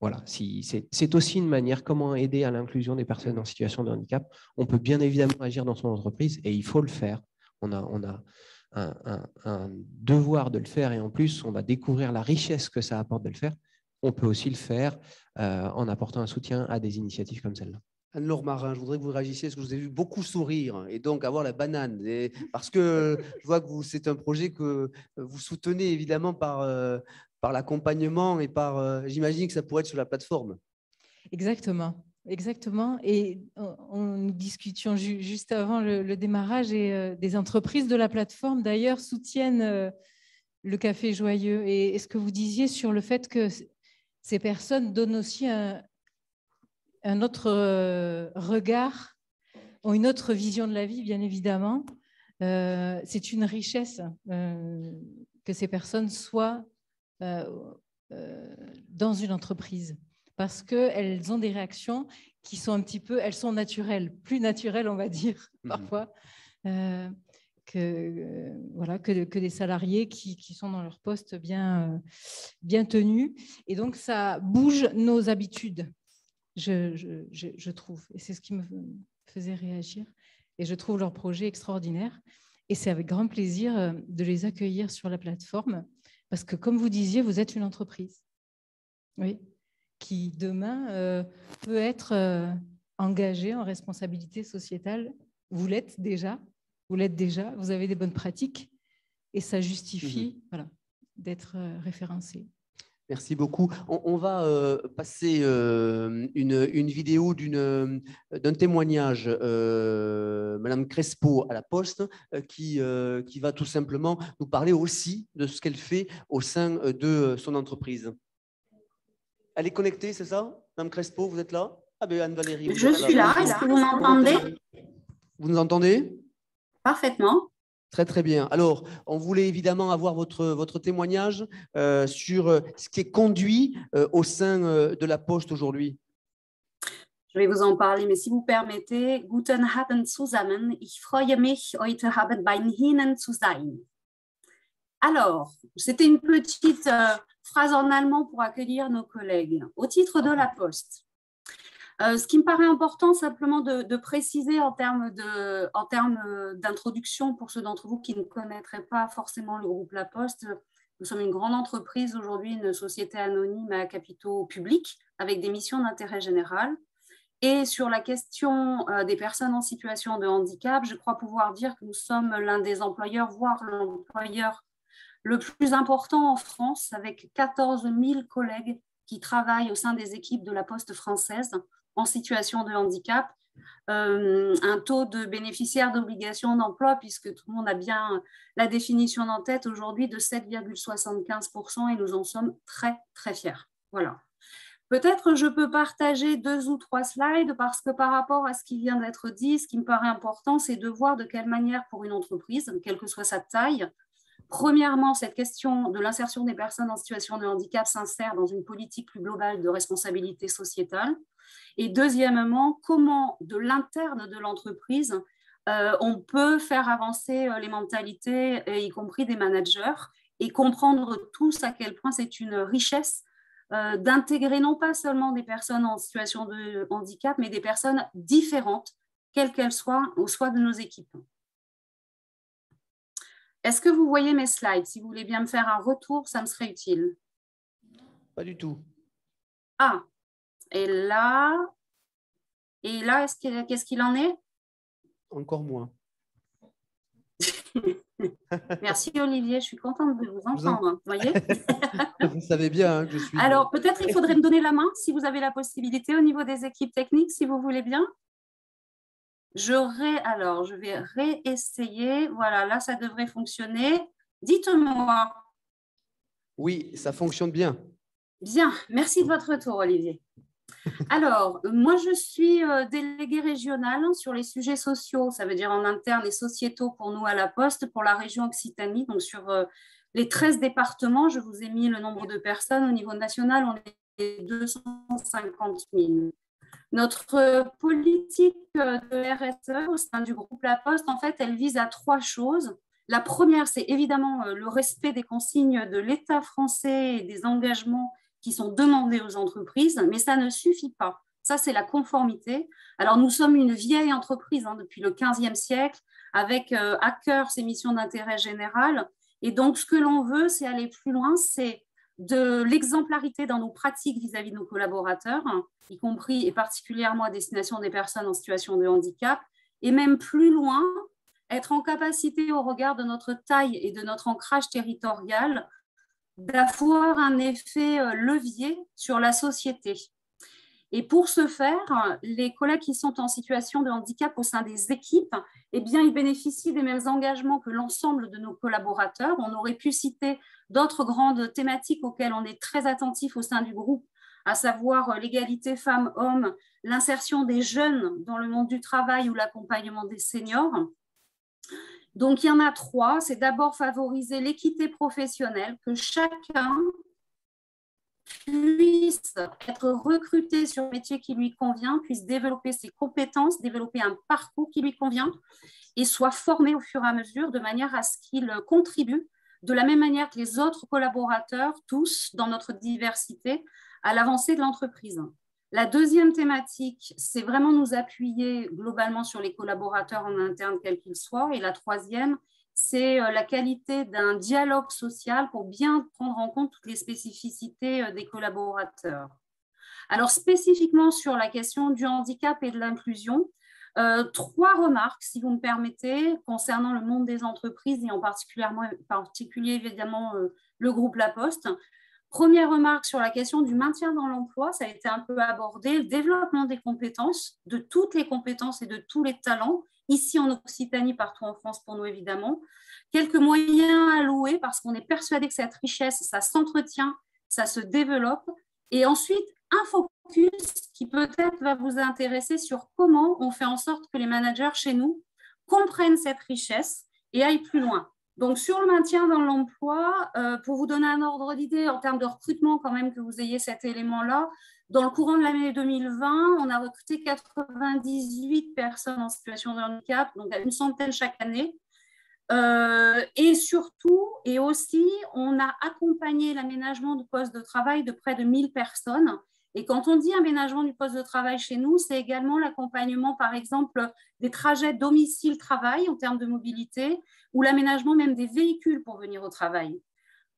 voilà, c'est aussi une manière comment aider à l'inclusion des personnes en situation de handicap. On peut bien évidemment agir dans son entreprise et il faut le faire. On a un devoir de le faire et en plus, on va découvrir la richesse que ça apporte de le faire. On peut aussi le faire en apportant un soutien à des initiatives comme celle-là. Anne-Laure Marin, je voudrais que vous réagissiez, parce que je vous ai vu beaucoup sourire et donc avoir la banane. Parce que je vois que c'est un projet que vous soutenez évidemment par par l'accompagnement et par, j'imagine que ça pourrait être sur la plateforme. Exactement. Exactement. Et nous discutions juste avant le démarrage et des entreprises de la plateforme, d'ailleurs, soutiennent le Café Joyeux. Et ce que vous disiez sur le fait que ces personnes donnent aussi un autre regard, ont une autre vision de la vie, bien évidemment. C'est une richesse que ces personnes soient dans une entreprise, parce qu'elles ont des réactions qui sont un petit peu, elles sont naturelles, plus naturelles, on va dire, parfois, que des salariés qui sont dans leur poste bien tenus. Et donc, ça bouge nos habitudes, je trouve. Et c'est ce qui me faisait réagir. Et je trouve leur projet extraordinaire. Et c'est avec grand plaisir de les accueillir sur la plateforme, parce que, comme vous disiez, vous êtes une entreprise. Oui. Qui demain peut être engagé en responsabilité sociétale. Vous l'êtes déjà, vous avez des bonnes pratiques et ça justifie d'être référencé. Merci beaucoup. On va passer une vidéo d'un témoignage, Madame Crespo à la Poste, qui va tout simplement nous parler aussi de ce qu'elle fait au sein de son entreprise. Elle est connectée, c'est ça? Madame Crespo, vous êtes là? Ah ben Anne-Valérie. Je suis là. Est-ce que vous m'entendez? Vous nous entendez? Parfaitement. Très, très bien. Alors, on voulait évidemment avoir votre témoignage sur ce qui est conduit au sein de la Poste aujourd'hui. Je vais vous en parler, mais si vous permettez, Guten Abend zusammen. Ich freue mich, heute Abend bei Ihnen zu sein. Alors, c'était une petite phrase en allemand pour accueillir nos collègues. Au titre de la Poste, ce qui me paraît important simplement de préciser en termes d'introduction pour ceux d'entre vous qui ne connaîtraient pas forcément le groupe La Poste, nous sommes une grande entreprise aujourd'hui, une société anonyme à capitaux publics avec des missions d'intérêt général. Et sur la question des personnes en situation de handicap, je crois pouvoir dire que nous sommes l'un des employeurs, voire l'employeur le plus important en France, avec 14 000 collègues qui travaillent au sein des équipes de la Poste française en situation de handicap, un taux de bénéficiaires d'obligation d'emploi, puisque tout le monde a bien la définition en tête aujourd'hui, de 7,75%, et nous en sommes très, très fiers. Voilà. Peut-être je peux partager 2 ou 3 slides, parce que par rapport à ce qui vient d'être dit, ce qui me paraît important, c'est de voir de quelle manière pour une entreprise, quelle que soit sa taille, premièrement, cette question de l'insertion des personnes en situation de handicap s'insère dans une politique plus globale de responsabilité sociétale. Et deuxièmement, comment de l'interne de l'entreprise, on peut faire avancer les mentalités, y compris des managers, et comprendre tous à quel point c'est une richesse d'intégrer non pas seulement des personnes en situation de handicap, mais des personnes différentes, quelles qu'elles soient, au sein de nos équipes. Est-ce que vous voyez mes slides? Si vous voulez bien me faire un retour, ça me serait utile. Pas du tout. Ah, et là, qu'est-ce qu'il en est? Encore moins. Merci Olivier, je suis contente de vous entendre. Vous voyez? Vous savais bien que je suis... Alors, peut-être il faudrait me donner la main, si vous avez la possibilité, au niveau des équipes techniques, si vous voulez bien. Alors, je vais réessayer. Voilà, là, ça devrait fonctionner. Dites-moi. Oui, ça fonctionne bien. Bien, merci de votre retour, Olivier. Alors, moi, je suis déléguée régionale sur les sujets sociaux, ça veut dire en interne et sociétaux pour nous à la Poste, pour la région Occitanie. Donc, sur les 13 départements, je vous ai mis le nombre de personnes. Au niveau national, on est 250 000. Notre politique de RSE au sein du groupe La Poste, en fait, elle vise à 3 choses. La première, c'est évidemment le respect des consignes de l'État français et des engagements qui sont demandés aux entreprises, mais ça ne suffit pas. Ça, c'est la conformité. Alors, nous sommes une vieille entreprise depuis le XVe siècle, avec à cœur ces missions d'intérêt général. Et donc, ce que l'on veut, c'est aller plus loin, c'est de l'exemplarité dans nos pratiques vis-à-vis de nos collaborateurs, y compris et particulièrement à destination des personnes en situation de handicap, et même plus loin, être en capacité, au regard de notre taille et de notre ancrage territorial, d'avoir un effet levier sur la société. Et pour ce faire, les collègues qui sont en situation de handicap au sein des équipes, eh bien, ils bénéficient des mêmes engagements que l'ensemble de nos collaborateurs. On aurait pu citer d'autres grandes thématiques auxquelles on est très attentif au sein du groupe, à savoir l'égalité femmes-hommes, l'insertion des jeunes dans le monde du travail ou l'accompagnement des seniors. Donc, il y en a 3. C'est d'abord favoriser l'équité professionnelle, que chacun puisse être recruté sur le métier qui lui convient, puisse développer ses compétences, développer un parcours qui lui convient et soit formé au fur et à mesure de manière à ce qu'il contribue de la même manière que les autres collaborateurs, tous dans notre diversité, à l'avancée de l'entreprise. La deuxième thématique, c'est vraiment nous appuyer globalement sur les collaborateurs en interne, quels qu'ils soient. Et la troisième, c'est la qualité d'un dialogue social pour bien prendre en compte toutes les spécificités des collaborateurs. Alors, spécifiquement sur la question du handicap et de l'inclusion, 3 remarques, si vous me permettez, concernant le monde des entreprises et en particulier évidemment le groupe La Poste. Première remarque sur la question du maintien dans l'emploi, ça a été un peu abordé, le développement des compétences, de toutes les compétences et de tous les talents, ici en Occitanie, partout en France pour nous évidemment. Quelques moyens alloués parce qu'on est persuadé que cette richesse, ça s'entretient, ça se développe. Et ensuite, un focus qui peut-être va vous intéresser sur comment on fait en sorte que les managers chez nous comprennent cette richesse et aillent plus loin. Donc, sur le maintien dans l'emploi, pour vous donner un ordre d'idée en termes de recrutement, quand même que vous ayez cet élément-là, dans le courant de l'année 2020, on a recruté 98 personnes en situation de handicap, donc à une centaine chaque année. Et surtout, et aussi, on a accompagné l'aménagement du poste de travail de près de 1000 personnes. Et quand on dit aménagement du poste de travail chez nous, c'est également l'accompagnement, par exemple, des trajets domicile-travail en termes de mobilité ou l'aménagement même des véhicules pour venir au travail.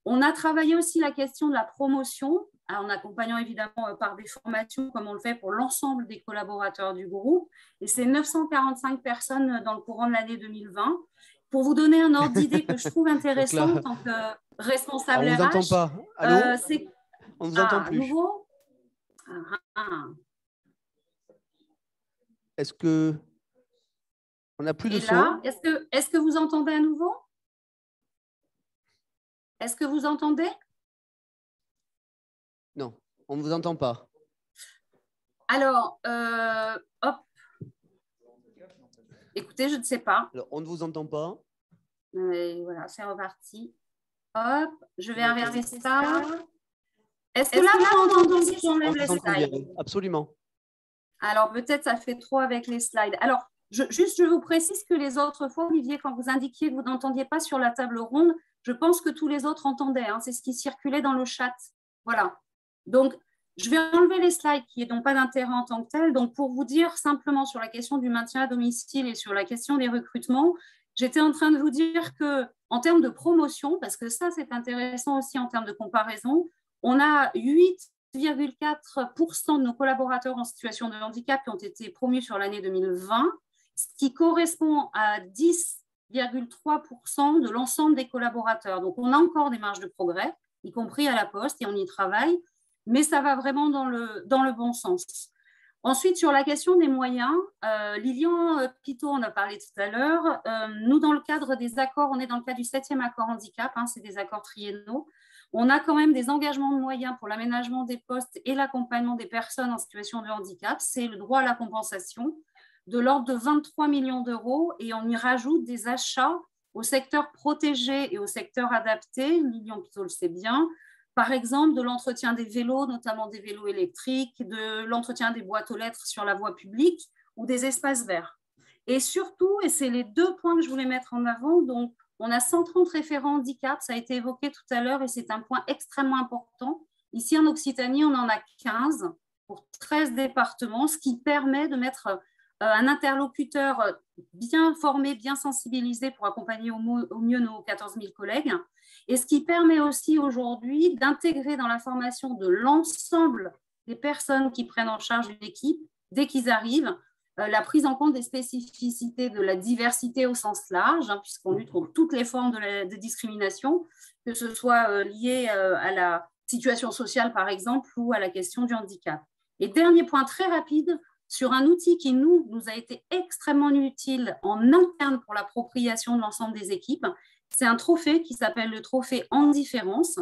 On a travaillé aussi la question de la promotion, en accompagnant évidemment par des formations comme on le fait pour l'ensemble des collaborateurs du groupe. Et c'est 945 personnes dans le courant de l'année 2020. Pour vous donner un ordre d'idée que je trouve intéressant en tant que responsable RH. On ne vous entend pas. Allô on ne vous entend plus. Nouveau Est-ce que on n'a plus de son? Là, est-ce que vous entendez à nouveau? Est-ce que vous entendez? Non, on ne vous entend pas. Alors, hop. Écoutez, je ne sais pas. Alors, on ne vous entend pas. Et voilà, c'est reparti. Hop, je vais arrêter ça. Est-ce que là, vous entendez si j'enlève les slides? Absolument. Alors, peut-être ça fait trop avec les slides. Alors, je vous précise que les autres fois, Olivier, quand vous indiquiez que vous n'entendiez pas sur la table ronde, je pense que tous les autres entendaient. Hein, c'est ce qui circulait dans le chat. Voilà. Donc, je vais enlever les slides qui n'ont pas d'intérêt en tant que tel. Donc, pour vous dire simplement sur la question du maintien à domicile et sur la question des recrutements, j'étais en train de vous dire qu'en termes de promotion, parce que ça, c'est intéressant aussi en termes de comparaison, on a 8,4% de nos collaborateurs en situation de handicap qui ont été promus sur l'année 2020, ce qui correspond à 10,3% de l'ensemble des collaborateurs. Donc, on a encore des marges de progrès, y compris à la Poste, et on y travaille, mais ça va vraiment dans le bon sens. Ensuite, sur la question des moyens, Lilian Pitot en a parlé tout à l'heure. Nous, dans le cadre des accords, on est dans le cadre du 7e accord handicap, hein, c'est des accords triennaux. On a quand même des engagements de moyens pour l'aménagement des postes et l'accompagnement des personnes en situation de handicap. C'est le droit à la compensation de l'ordre de 23 millions d'euros et on y rajoute des achats au secteur protégé et au secteur adapté. Lilian Pitot le sait bien. Par exemple, de l'entretien des vélos, notamment des vélos électriques, de l'entretien des boîtes aux lettres sur la voie publique ou des espaces verts. Et surtout, et c'est les 2 points que je voulais mettre en avant, donc on a 130 référents handicap, ça a été évoqué tout à l'heure et c'est un point extrêmement important. Ici en Occitanie, on en a 15 pour 13 départements, ce qui permet de mettre un interlocuteur bien formé, bien sensibilisé pour accompagner au mieux nos 14 000 collègues. Et ce qui permet aussi aujourd'hui d'intégrer dans la formation de l'ensemble des personnes qui prennent en charge une équipe, dès qu'ils arrivent, la prise en compte des spécificités de la diversité au sens large, hein, puisqu'on lutte contre toutes les formes de discrimination, que ce soit lié à la situation sociale, par exemple, ou à la question du handicap. Et dernier point très rapide, sur un outil qui nous a été extrêmement utile en interne pour l'appropriation de l'ensemble des équipes, c'est un trophée qui s'appelle le trophée En Différence.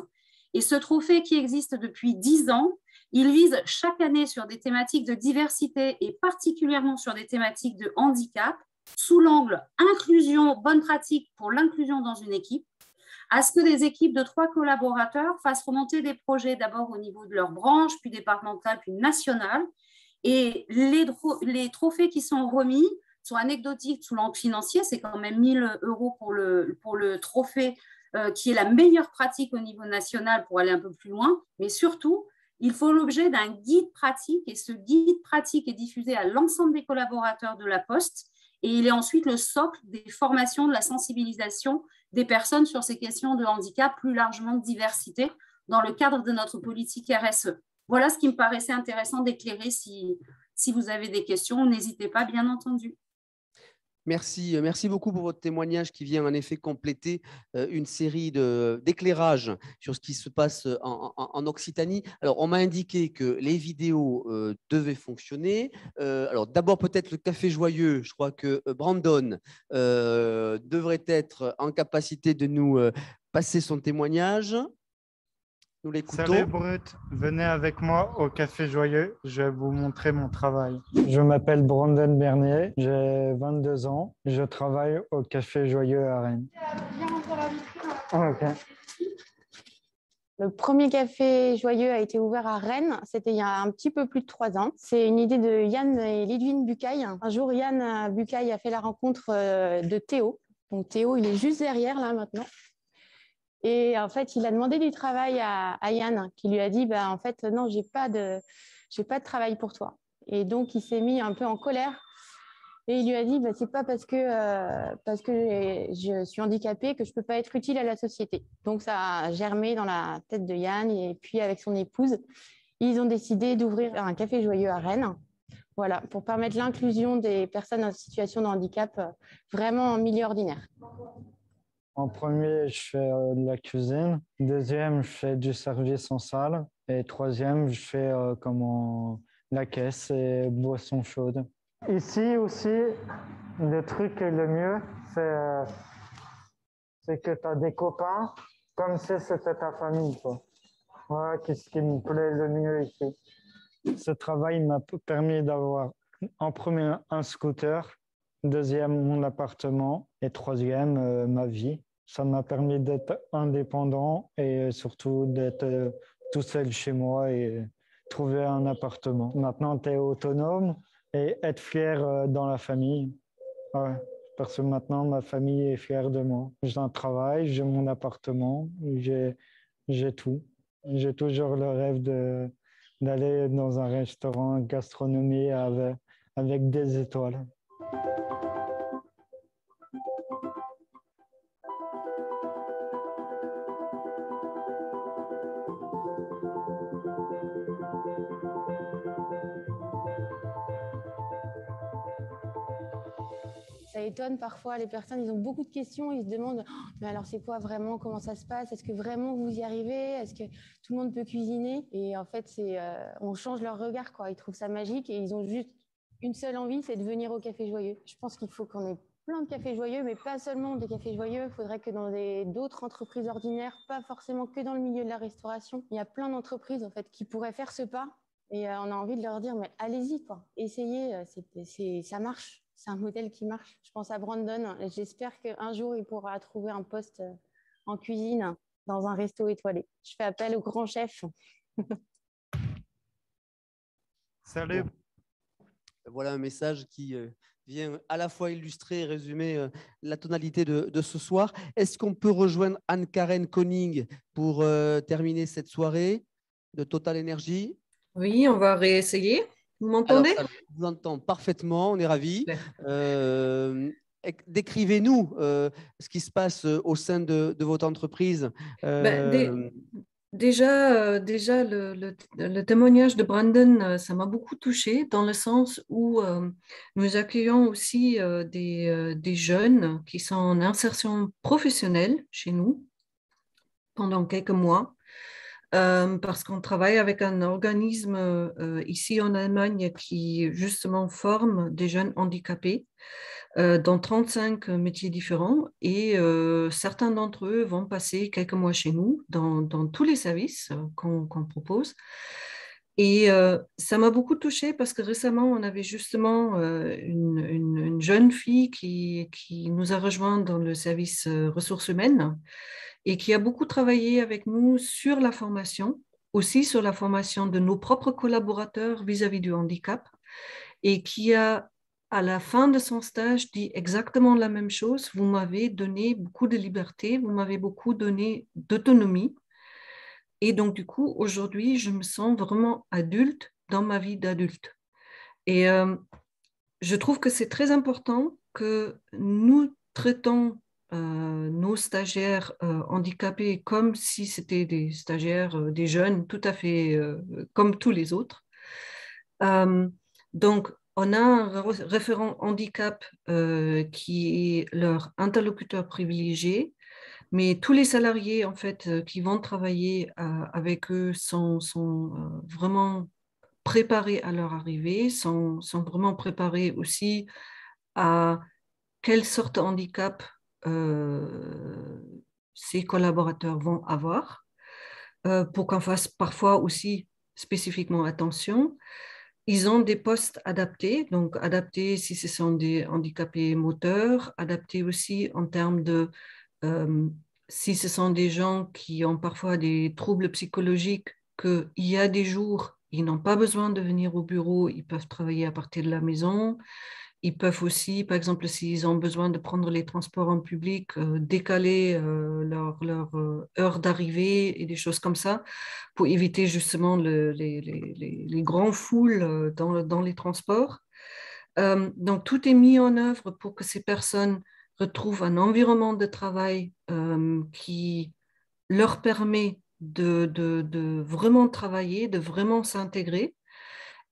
Et ce trophée qui existe depuis 10 ans, il vise chaque année sur des thématiques de diversité et particulièrement sur des thématiques de handicap, sous l'angle inclusion, bonne pratique pour l'inclusion dans une équipe, à ce que des équipes de 3 collaborateurs fassent remonter des projets d'abord au niveau de leur branche, puis départementale, puis nationale. Et les trophées qui sont remis sont anecdotiques sous l'angle financier, c'est quand même 1 000 € pour le trophée qui est la meilleure pratique au niveau national pour aller un peu plus loin, mais surtout, il faut l'objet d'un guide pratique et ce guide pratique est diffusé à l'ensemble des collaborateurs de la Poste et il est ensuite le socle des formations, de la sensibilisation des personnes sur ces questions de handicap, plus largement de diversité, dans le cadre de notre politique RSE. Voilà ce qui me paraissait intéressant d'éclairer. Si vous avez des questions, n'hésitez pas, bien entendu. Merci beaucoup pour votre témoignage qui vient en effet compléter une série d'éclairages sur ce qui se passe en Occitanie. Alors, on m'a indiqué que les vidéos devaient fonctionner. Alors, d'abord, peut-être le Café Joyeux. Je crois que Brandon devrait être en capacité de nous passer son témoignage. Nous l'écoutons. Salut Brut, venez avec moi au Café Joyeux, je vais vous montrer mon travail. Je m'appelle Brandon Bernier, j'ai 22 ans, je travaille au Café Joyeux à Rennes. Okay. Le premier Café Joyeux a été ouvert à Rennes, c'était il y a un petit peu plus de 3 ans. C'est une idée de Yann et Lidwine Bucaille. Un jour, Yann Bucaille a fait la rencontre de Théo. Donc Théo, il est juste derrière là maintenant. Et en fait, il a demandé du travail à Yann, qui lui a dit en fait, non, j'ai pas de travail pour toi. Et donc, il s'est mis un peu en colère. Et il lui a dit, c'est pas parce que je suis handicapée que je peux pas être utile à la société. Donc, ça a germé dans la tête de Yann. Et puis, avec son épouse, ils ont décidé d'ouvrir un Café Joyeux à Rennes. Voilà, pour permettre l'inclusion des personnes en situation de handicap vraiment en milieu ordinaire. En premier, je fais de la cuisine. Deuxième, je fais du service en salle. Et troisième, je fais la caisse et boissons chaudes. Ici aussi, le truc le mieux, c'est que tu as des copains comme si c'était ta famille, quoi. Voilà, qu'est-ce qui me plaît le mieux ici. Ce travail m'a permis d'avoir en premier un scooter, deuxième mon appartement et troisième ma vie. Ça m'a permis d'être indépendant et surtout d'être tout seul chez moi et trouver un appartement. Maintenant, tu es autonome et être fier dans la famille. Ouais, parce que maintenant, ma famille est fière de moi. J'ai un travail, j'ai mon appartement, j'ai tout. J'ai toujours le rêve d'aller dans un restaurant gastronomie avec des étoiles. Ça étonne parfois les personnes, ils ont beaucoup de questions, ils se demandent mais alors c'est quoi vraiment, comment ça se passe, est-ce que vraiment vous y arrivez, est-ce que tout le monde peut cuisiner? Et en fait, on change leur regard, quoi. Ils trouvent ça magique et ils ont juste une seule envie, c'est de venir au Café Joyeux. Je pense qu'il faut qu'on ait plein de cafés joyeux, mais pas seulement des cafés joyeux. Il faudrait que dans d'autres entreprises ordinaires, pas forcément que dans le milieu de la restauration, il y a plein d'entreprises en fait qui pourraient faire ce pas. Et on a envie de leur dire mais allez-y, quoi. Essayez, ça marche. C'est un modèle qui marche. Je pense à Brandon. J'espère qu'un jour, il pourra trouver un poste en cuisine dans un resto étoilé. Je fais appel au grand chef. Salut. Voilà un message qui vient à la fois illustrer et résumer la tonalité de ce soir. Est-ce qu'on peut rejoindre Anne-Karen Koning pour terminer cette soirée de Total Energy? Oui, on va réessayer. Vous m'entendez? Alors, je vous entends parfaitement, on est ravis. Décrivez-nous ce qui se passe au sein de votre entreprise. Déjà, le témoignage de Brandon, ça m'a beaucoup touchée dans le sens où nous accueillons aussi des jeunes qui sont en insertion professionnelle chez nous. pendant quelques mois. Parce qu'on travaille avec un organisme ici en Allemagne qui justement forme des jeunes handicapés dans 35 métiers différents et certains d'entre eux vont passer quelques mois chez nous dans tous les services qu'on propose. Et ça m'a beaucoup touchée parce que récemment, on avait justement une jeune fille qui nous a rejoint dans le service ressources humaines et qui a beaucoup travaillé avec nous sur la formation, aussi sur la formation de nos propres collaborateurs vis-à-vis du handicap, et qui a, à la fin de son stage, dit exactement la même chose. Vous m'avez donné beaucoup de liberté, vous m'avez beaucoup donné d'autonomie. Et donc, du coup, aujourd'hui, je me sens vraiment adulte dans ma vie d'adulte. Et je trouve que c'est très important que nous traitons nos stagiaires handicapés comme si c'était des stagiaires, des jeunes, tout à fait comme tous les autres. Donc, on a un référent handicap qui est leur interlocuteur privilégié, mais tous les salariés en fait, qui vont travailler avec eux sont vraiment préparés à leur arrivée, sont vraiment préparés aussi à quelle sorte de handicap ces collaborateurs vont avoir, pour qu'on fasse parfois aussi spécifiquement attention. Ils ont des postes adaptés, donc adaptés si ce sont des handicapés moteurs, adaptés aussi en termes de si ce sont des gens qui ont parfois des troubles psychologiques, qu'il y a des jours, ils n'ont pas besoin de venir au bureau, ils peuvent travailler à partir de la maison. Ils peuvent aussi, par exemple, s'ils ont besoin de prendre les transports en public, décaler leur heure d'arrivée et des choses comme ça pour éviter justement les grands foules dans les transports. Donc, tout est mis en œuvre pour que ces personnes retrouvent un environnement de travail qui leur permet de vraiment travailler, de vraiment s'intégrer.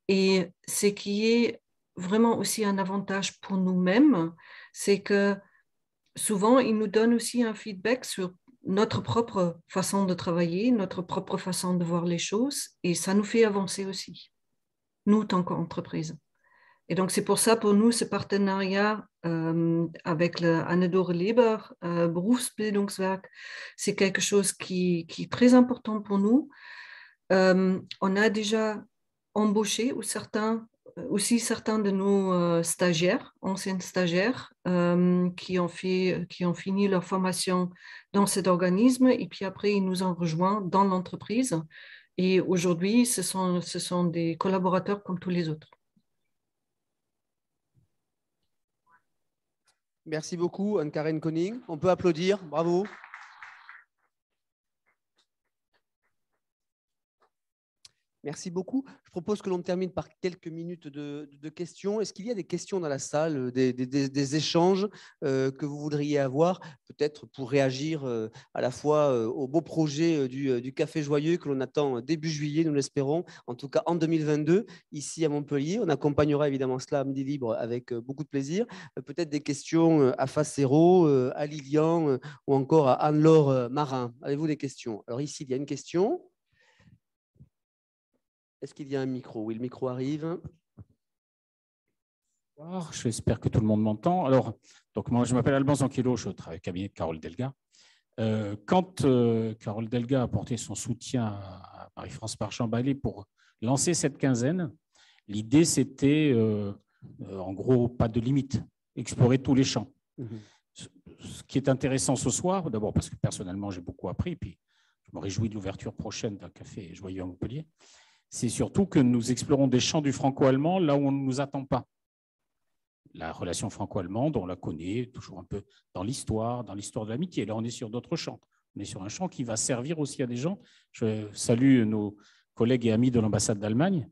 Et ce qui est vraiment aussi un avantage pour nous-mêmes, c'est que souvent, ils nous donnent aussi un feedback sur notre propre façon de travailler, notre propre façon de voir les choses, et ça nous fait avancer aussi, nous, tant qu'entreprise. Et donc, c'est pour ça, pour nous, ce partenariat avec le Anne-Dore Leber Berufsbildungswerk, c'est quelque chose qui est très important pour nous. On a déjà embauché aussi certains de nos stagiaires, anciens stagiaires, qui ont fini leur formation dans cet organisme et puis après, ils nous ont rejoints dans l'entreprise. Et aujourd'hui, ce sont des collaborateurs comme tous les autres. Merci beaucoup, Anne-Karen Koning. On peut applaudir. Bravo. Merci beaucoup. Je propose que l'on termine par quelques minutes de questions. Est-ce qu'il y a des questions dans la salle, des échanges que vous voudriez avoir, peut-être pour réagir à la fois au beau projet du Café Joyeux que l'on attend début juillet, nous l'espérons, en tout cas en 2022, ici à Montpellier. On accompagnera évidemment cela à Midi Libre avec beaucoup de plaisir. Peut-être des questions à Facero, à Lilian ou encore à Anne-Laure Marin. Avez-vous des questions? Alors ici, il y a une question. Est-ce qu'il y a un micro? Oui, le micro arrive. J'espère que tout le monde m'entend. Alors, donc moi, je m'appelle Alban Zanquilo, je travaille au cabinet de Carole Delga. Quand Carole Delga a apporté son soutien à Marie-France Marchand-Ballé pour lancer cette quinzaine, l'idée, c'était, en gros, pas de limite, explorer tous les champs. Ce qui est intéressant ce soir, d'abord parce que personnellement, j'ai beaucoup appris, puis je me réjouis de l'ouverture prochaine d'un Café Joyeux à Montpellier, c'est surtout que nous explorons des champs du franco-allemand là où on ne nous attend pas. La relation franco-allemande, on la connaît toujours un peu dans l'histoire de l'amitié. Là, on est sur d'autres champs. On est sur un champ qui va servir aussi à des gens. Je salue nos collègues et amis de l'ambassade d'Allemagne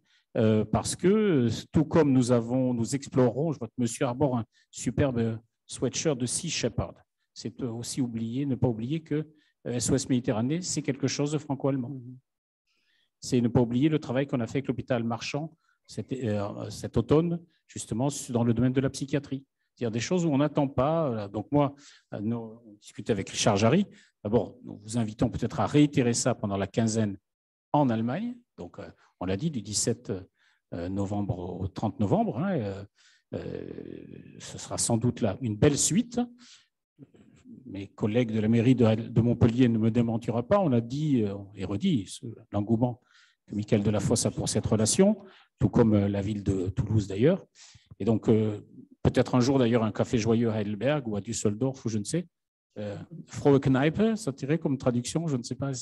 parce que, tout comme nous explorons, je vois que monsieur arbore un superbe sweatshirt de Sea Shepherd. C'est aussi ne pas oublier que SOS Méditerranée, c'est quelque chose de franco-allemand. C'est ne pas oublier le travail qu'on a fait avec l'hôpital Marchand cet automne, justement dans le domaine de la psychiatrie. C'est-à-dire des choses où on n'attend pas. Donc moi, on discutait avec Richard Jarry. D'abord, nous vous invitons peut-être à réitérer ça pendant la quinzaine en Allemagne. Donc, on l'a dit, du 17 novembre au 30 novembre. Ce sera sans doute là une belle suite. Mes collègues de la mairie de Montpellier ne me démentiront pas. On a dit et redit l'engouement que Michael Delafosse a pour cette relation, tout comme la ville de Toulouse d'ailleurs. Et donc, peut-être un jour d'ailleurs un café joyeux à Heidelberg ou à Düsseldorf, ou je ne sais. Frohe Kneipe, ça tirait comme traduction, je ne sais pas.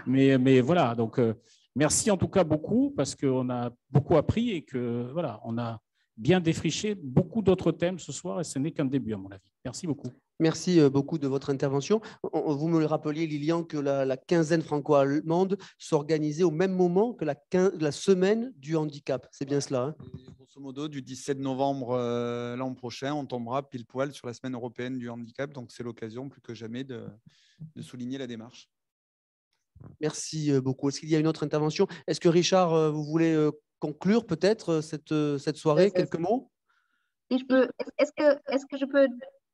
Mais voilà, donc merci en tout cas beaucoup, parce qu'on a beaucoup appris et que voilà, on a bien défriché beaucoup d'autres thèmes ce soir, et ce n'est qu'un début à mon avis. Merci beaucoup. Merci beaucoup de votre intervention. Vous me le rappeliez, Lilian, que la quinzaine franco-allemande s'organisait au même moment que la semaine du handicap. C'est bien cela, hein? Grosso modo, du 17 novembre l'an prochain, on tombera pile poil sur la semaine européenne du handicap. Donc, c'est l'occasion plus que jamais de souligner la démarche. Merci beaucoup. Est-ce qu'il y a une autre intervention? Est-ce que Richard, vous voulez conclure peut-être cette soirée? Quelques mots? Si je peux, est-ce que je peux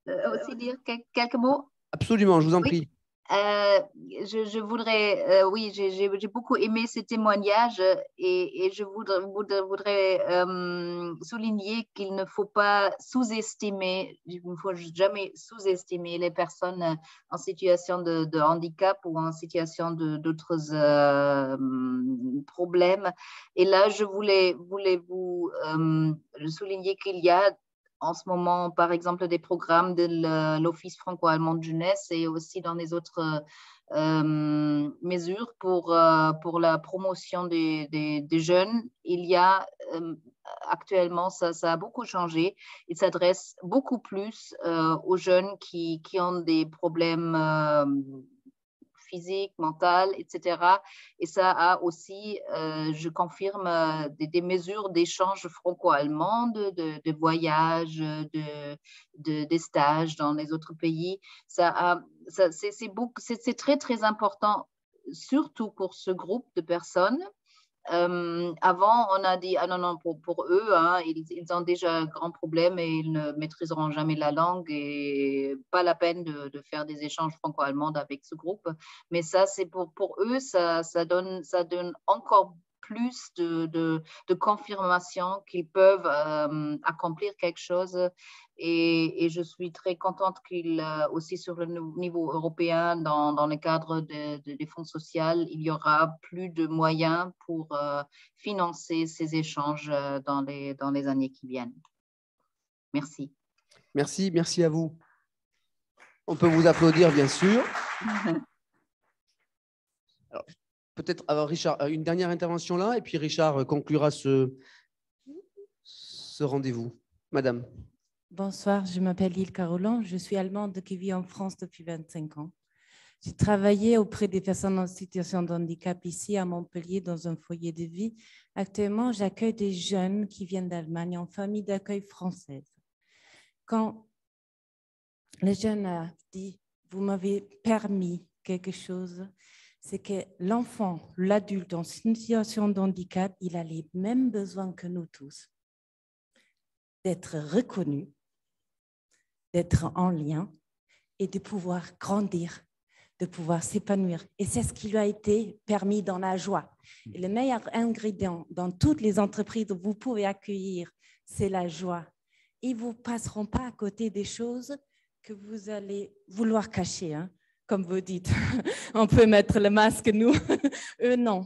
aussi dire quelques mots? Absolument, je vous en prie. Je voudrais, oui, j'ai beaucoup aimé ces témoignages et je voudrais souligner qu'il ne faut pas sous-estimer, il ne faut jamais sous-estimer les personnes en situation de handicap ou en situation d'autres problèmes. Et là, je voulais vous souligner qu'il y a en ce moment, par exemple, des programmes de l'Office franco-allemand de jeunesse et aussi dans les autres mesures pour la promotion des jeunes. Il y a actuellement, ça a beaucoup changé. Il s'adresse beaucoup plus aux jeunes qui ont des problèmes physique, mentale, etc. Et ça a aussi, je confirme, des mesures d'échange franco-allemand, de voyages, des stages dans les autres pays. C'est très, très important, surtout pour ce groupe de personnes. Avant, on a dit, ah non, pour eux, hein, ils ont déjà un grand problème et ils ne maîtriseront jamais la langue et pas la peine de faire des échanges franco-allemands avec ce groupe. Mais ça, c'est pour eux, ça donne encore plus de confirmation qu'ils peuvent accomplir quelque chose. Et je suis très contente qu'il, aussi sur le niveau européen, dans le cadre des fonds sociaux, il y aura plus de moyens pour financer ces échanges dans les années qui viennent. Merci. Merci à vous. On peut vous applaudir, bien sûr. Alors, peut-être, Richard, une dernière intervention là, et puis Richard conclura ce rendez-vous. Madame. Bonsoir, je m'appelle Lille Carolan, je suis allemande qui vit en France depuis 25 ans. J'ai travaillé auprès des personnes en situation de handicap ici à Montpellier dans un foyer de vie. Actuellement, j'accueille des jeunes qui viennent d'Allemagne en famille d'accueil française. Quand le jeune a dit « vous m'avez permis quelque chose », c'est que l'enfant, l'adulte en situation de handicap, il a les mêmes besoins que nous tous. D'être reconnu, d'être en lien et de pouvoir grandir, de pouvoir s'épanouir. Et c'est ce qui lui a été permis dans la joie. Et le meilleur ingrédient dans toutes les entreprises où vous pouvez accueillir, c'est la joie. Ils ne vous passeront pas à côté des choses que vous allez vouloir cacher, hein, comme vous dites. On peut mettre le masque, nous. Eux, non.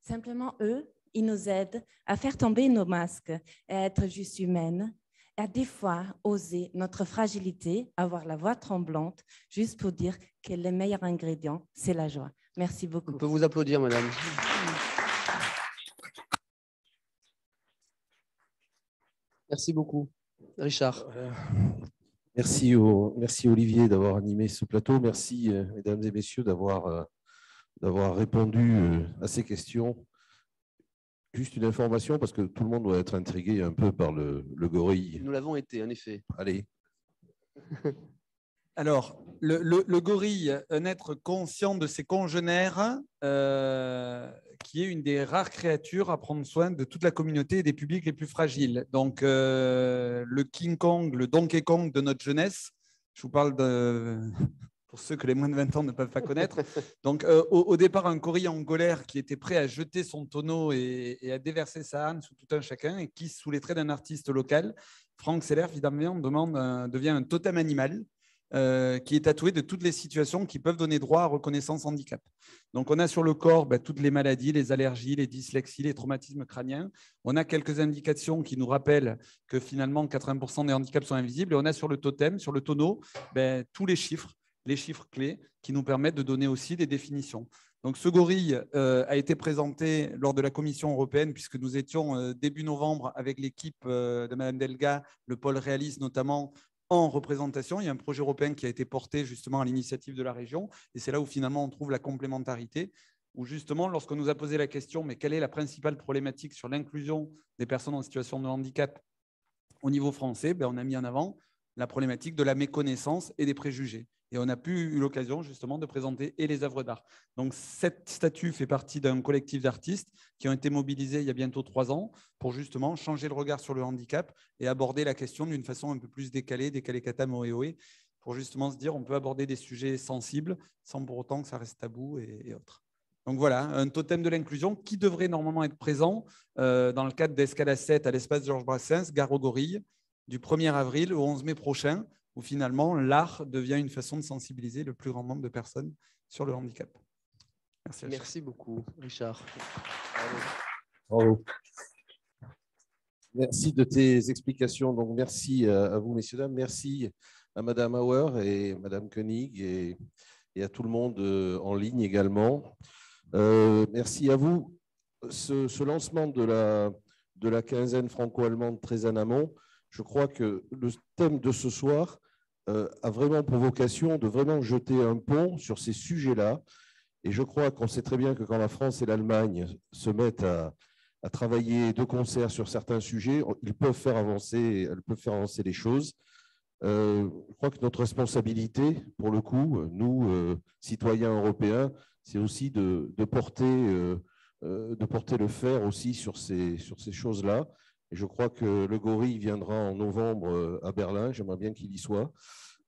Simplement, eux, ils nous aident à faire tomber nos masques, à être juste humaines, à des fois oser notre fragilité, avoir la voix tremblante, juste pour dire que le meilleur ingrédient, c'est la joie. Merci beaucoup. On peut vous applaudir, madame. Merci beaucoup. Richard. Merci Olivier d'avoir animé ce plateau. Merci, mesdames et messieurs, d'avoir répondu à ces questions. Juste une information, parce que tout le monde doit être intrigué un peu par le gorille. Nous l'avons été, en effet. Allez. Alors, le gorille, un être conscient de ses congénères, qui est une des rares créatures à prendre soin de toute la communauté et des publics les plus fragiles. Donc, le King Kong, le Donkey Kong de notre jeunesse, je vous parle pour ceux que les moins de 20 ans ne peuvent pas connaître. Donc, au départ, un gorille en colère qui était prêt à jeter son tonneau et à déverser sa haine sous tout un chacun, et qui, sous les traits d'un artiste local, Franck Seller, évidemment, devient un totem animal. Qui est tatoué de toutes les situations qui peuvent donner droit à reconnaissance handicap. Donc, on a sur le corps toutes les maladies, les allergies, les dyslexies, les traumatismes crâniens. On a quelques indications qui nous rappellent que finalement 80% des handicaps sont invisibles. Et on a sur le totem, sur le tonneau, tous les chiffres clés qui nous permettent de donner aussi des définitions. Donc, ce gorille a été présenté lors de la Commission européenne, puisque nous étions début novembre avec l'équipe de Mme Delga, le pôle réaliste notamment, en représentation. Il y a un projet européen qui a été porté justement à l'initiative de la région, et c'est là où finalement on trouve la complémentarité, où justement lorsqu'on nous a posé la question, mais quelle est la principale problématique sur l'inclusion des personnes en situation de handicap au niveau français, on a mis en avant la problématique de la méconnaissance et des préjugés. Et on a eu l'occasion justement de présenter et les œuvres d'art. Donc cette statue fait partie d'un collectif d'artistes qui ont été mobilisés il y a bientôt 3 ans pour justement changer le regard sur le handicap et aborder la question d'une façon un peu plus décalée katam oé, pour justement se dire on peut aborder des sujets sensibles sans pour autant que ça reste tabou et autres. Donc voilà, un totem de l'inclusion qui devrait normalement être présent dans le cadre d'Escale 7 à l'espace Georges Brassens, Gare aux Gorilles, du 1er avril au 11 mai prochain, où finalement l'art devient une façon de sensibiliser le plus grand nombre de personnes sur le handicap. Merci. Merci beaucoup, Richard. Bravo. Merci de tes explications. Donc, merci à vous, messieurs, dames. Merci à Madame Auer et Madame Koenig et à tout le monde en ligne également. Merci à vous. Ce lancement de la quinzaine franco-allemande très en amont, je crois que le thème de ce soir a vraiment pour vocation de vraiment jeter un pont sur ces sujets-là. Et je crois qu'on sait très bien que quand la France et l'Allemagne se mettent à travailler de concert sur certains sujets, elles peuvent faire avancer les choses. Je crois que notre responsabilité, pour le coup, nous, citoyens européens, c'est aussi de porter le fer aussi sur ces choses-là. Et je crois que le gorille viendra en novembre à Berlin. J'aimerais bien qu'il y soit.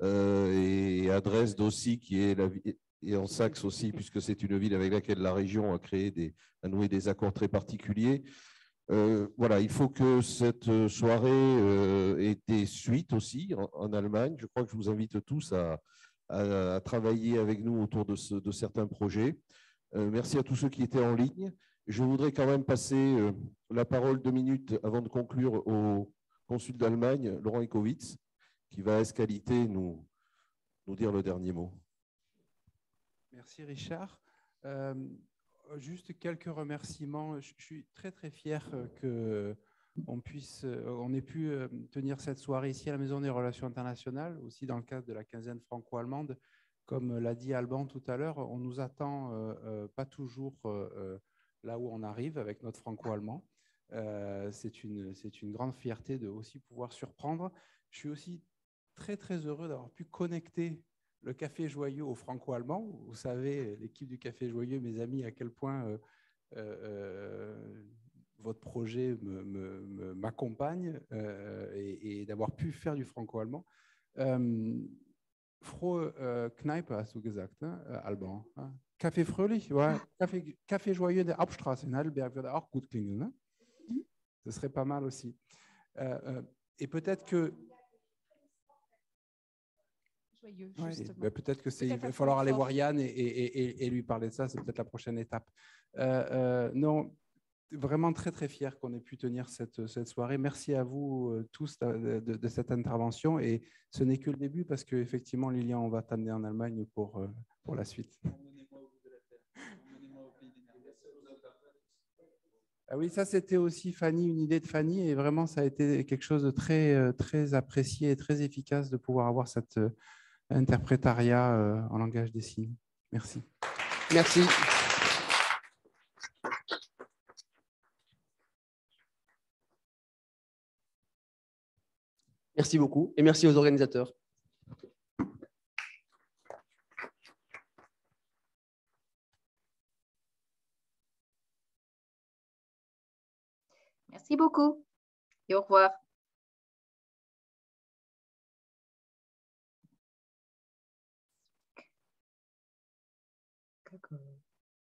Et à Dresde aussi, et en Saxe aussi, puisque c'est une ville avec laquelle la région a noué des accords très particuliers. Voilà, il faut que cette soirée ait des suites aussi en Allemagne. Je crois que je vous invite tous à travailler avec nous autour de certains projets. Merci à tous ceux qui étaient en ligne. Je voudrais quand même passer la parole 2 minutes avant de conclure au consul d'Allemagne, Laurent Ekowitz, qui va à Escalité nous dire le dernier mot. Merci Richard. Juste quelques remerciements. Je suis très très fier qu'on ait pu tenir cette soirée ici à la Maison des Relations Internationales, aussi dans le cadre de la quinzaine franco-allemande. Comme l'a dit Alban tout à l'heure, on nous attend pas toujours là où on arrive avec notre franco-allemand. C'est une grande fierté de aussi pouvoir surprendre. Je suis aussi très très heureux d'avoir pu connecter le Café Joyeux au franco-allemand. Vous savez, l'équipe du Café Joyeux, mes amis, à quel point votre projet m'accompagne et d'avoir pu faire du franco-allemand. Frohe Kneipe, hast du gesagt, ne, Alban? Café fröhlich, ouais. Café joyeux der Abstraße in Heidelberg würde auch gut klingen, ne? Ce serait pas mal aussi. Et peut-être que joyeux, justement. Ouais, peut-être il va falloir aller voir Yann et lui parler de ça. C'est peut-être la prochaine étape. Non, vraiment très très fier qu'on ait pu tenir cette soirée. Merci à vous tous de cette intervention. Et ce n'est que le début parce qu'effectivement, Lilian, on va t'amener en Allemagne pour la suite. Ah oui, ça c'était aussi Fanny, une idée de Fanny, et vraiment ça a été quelque chose de très, très apprécié et très efficace de pouvoir avoir cet interprétariat en langage des signes. Merci. Merci. Merci beaucoup et merci aux organisateurs. Merci beaucoup et au revoir. D'accord.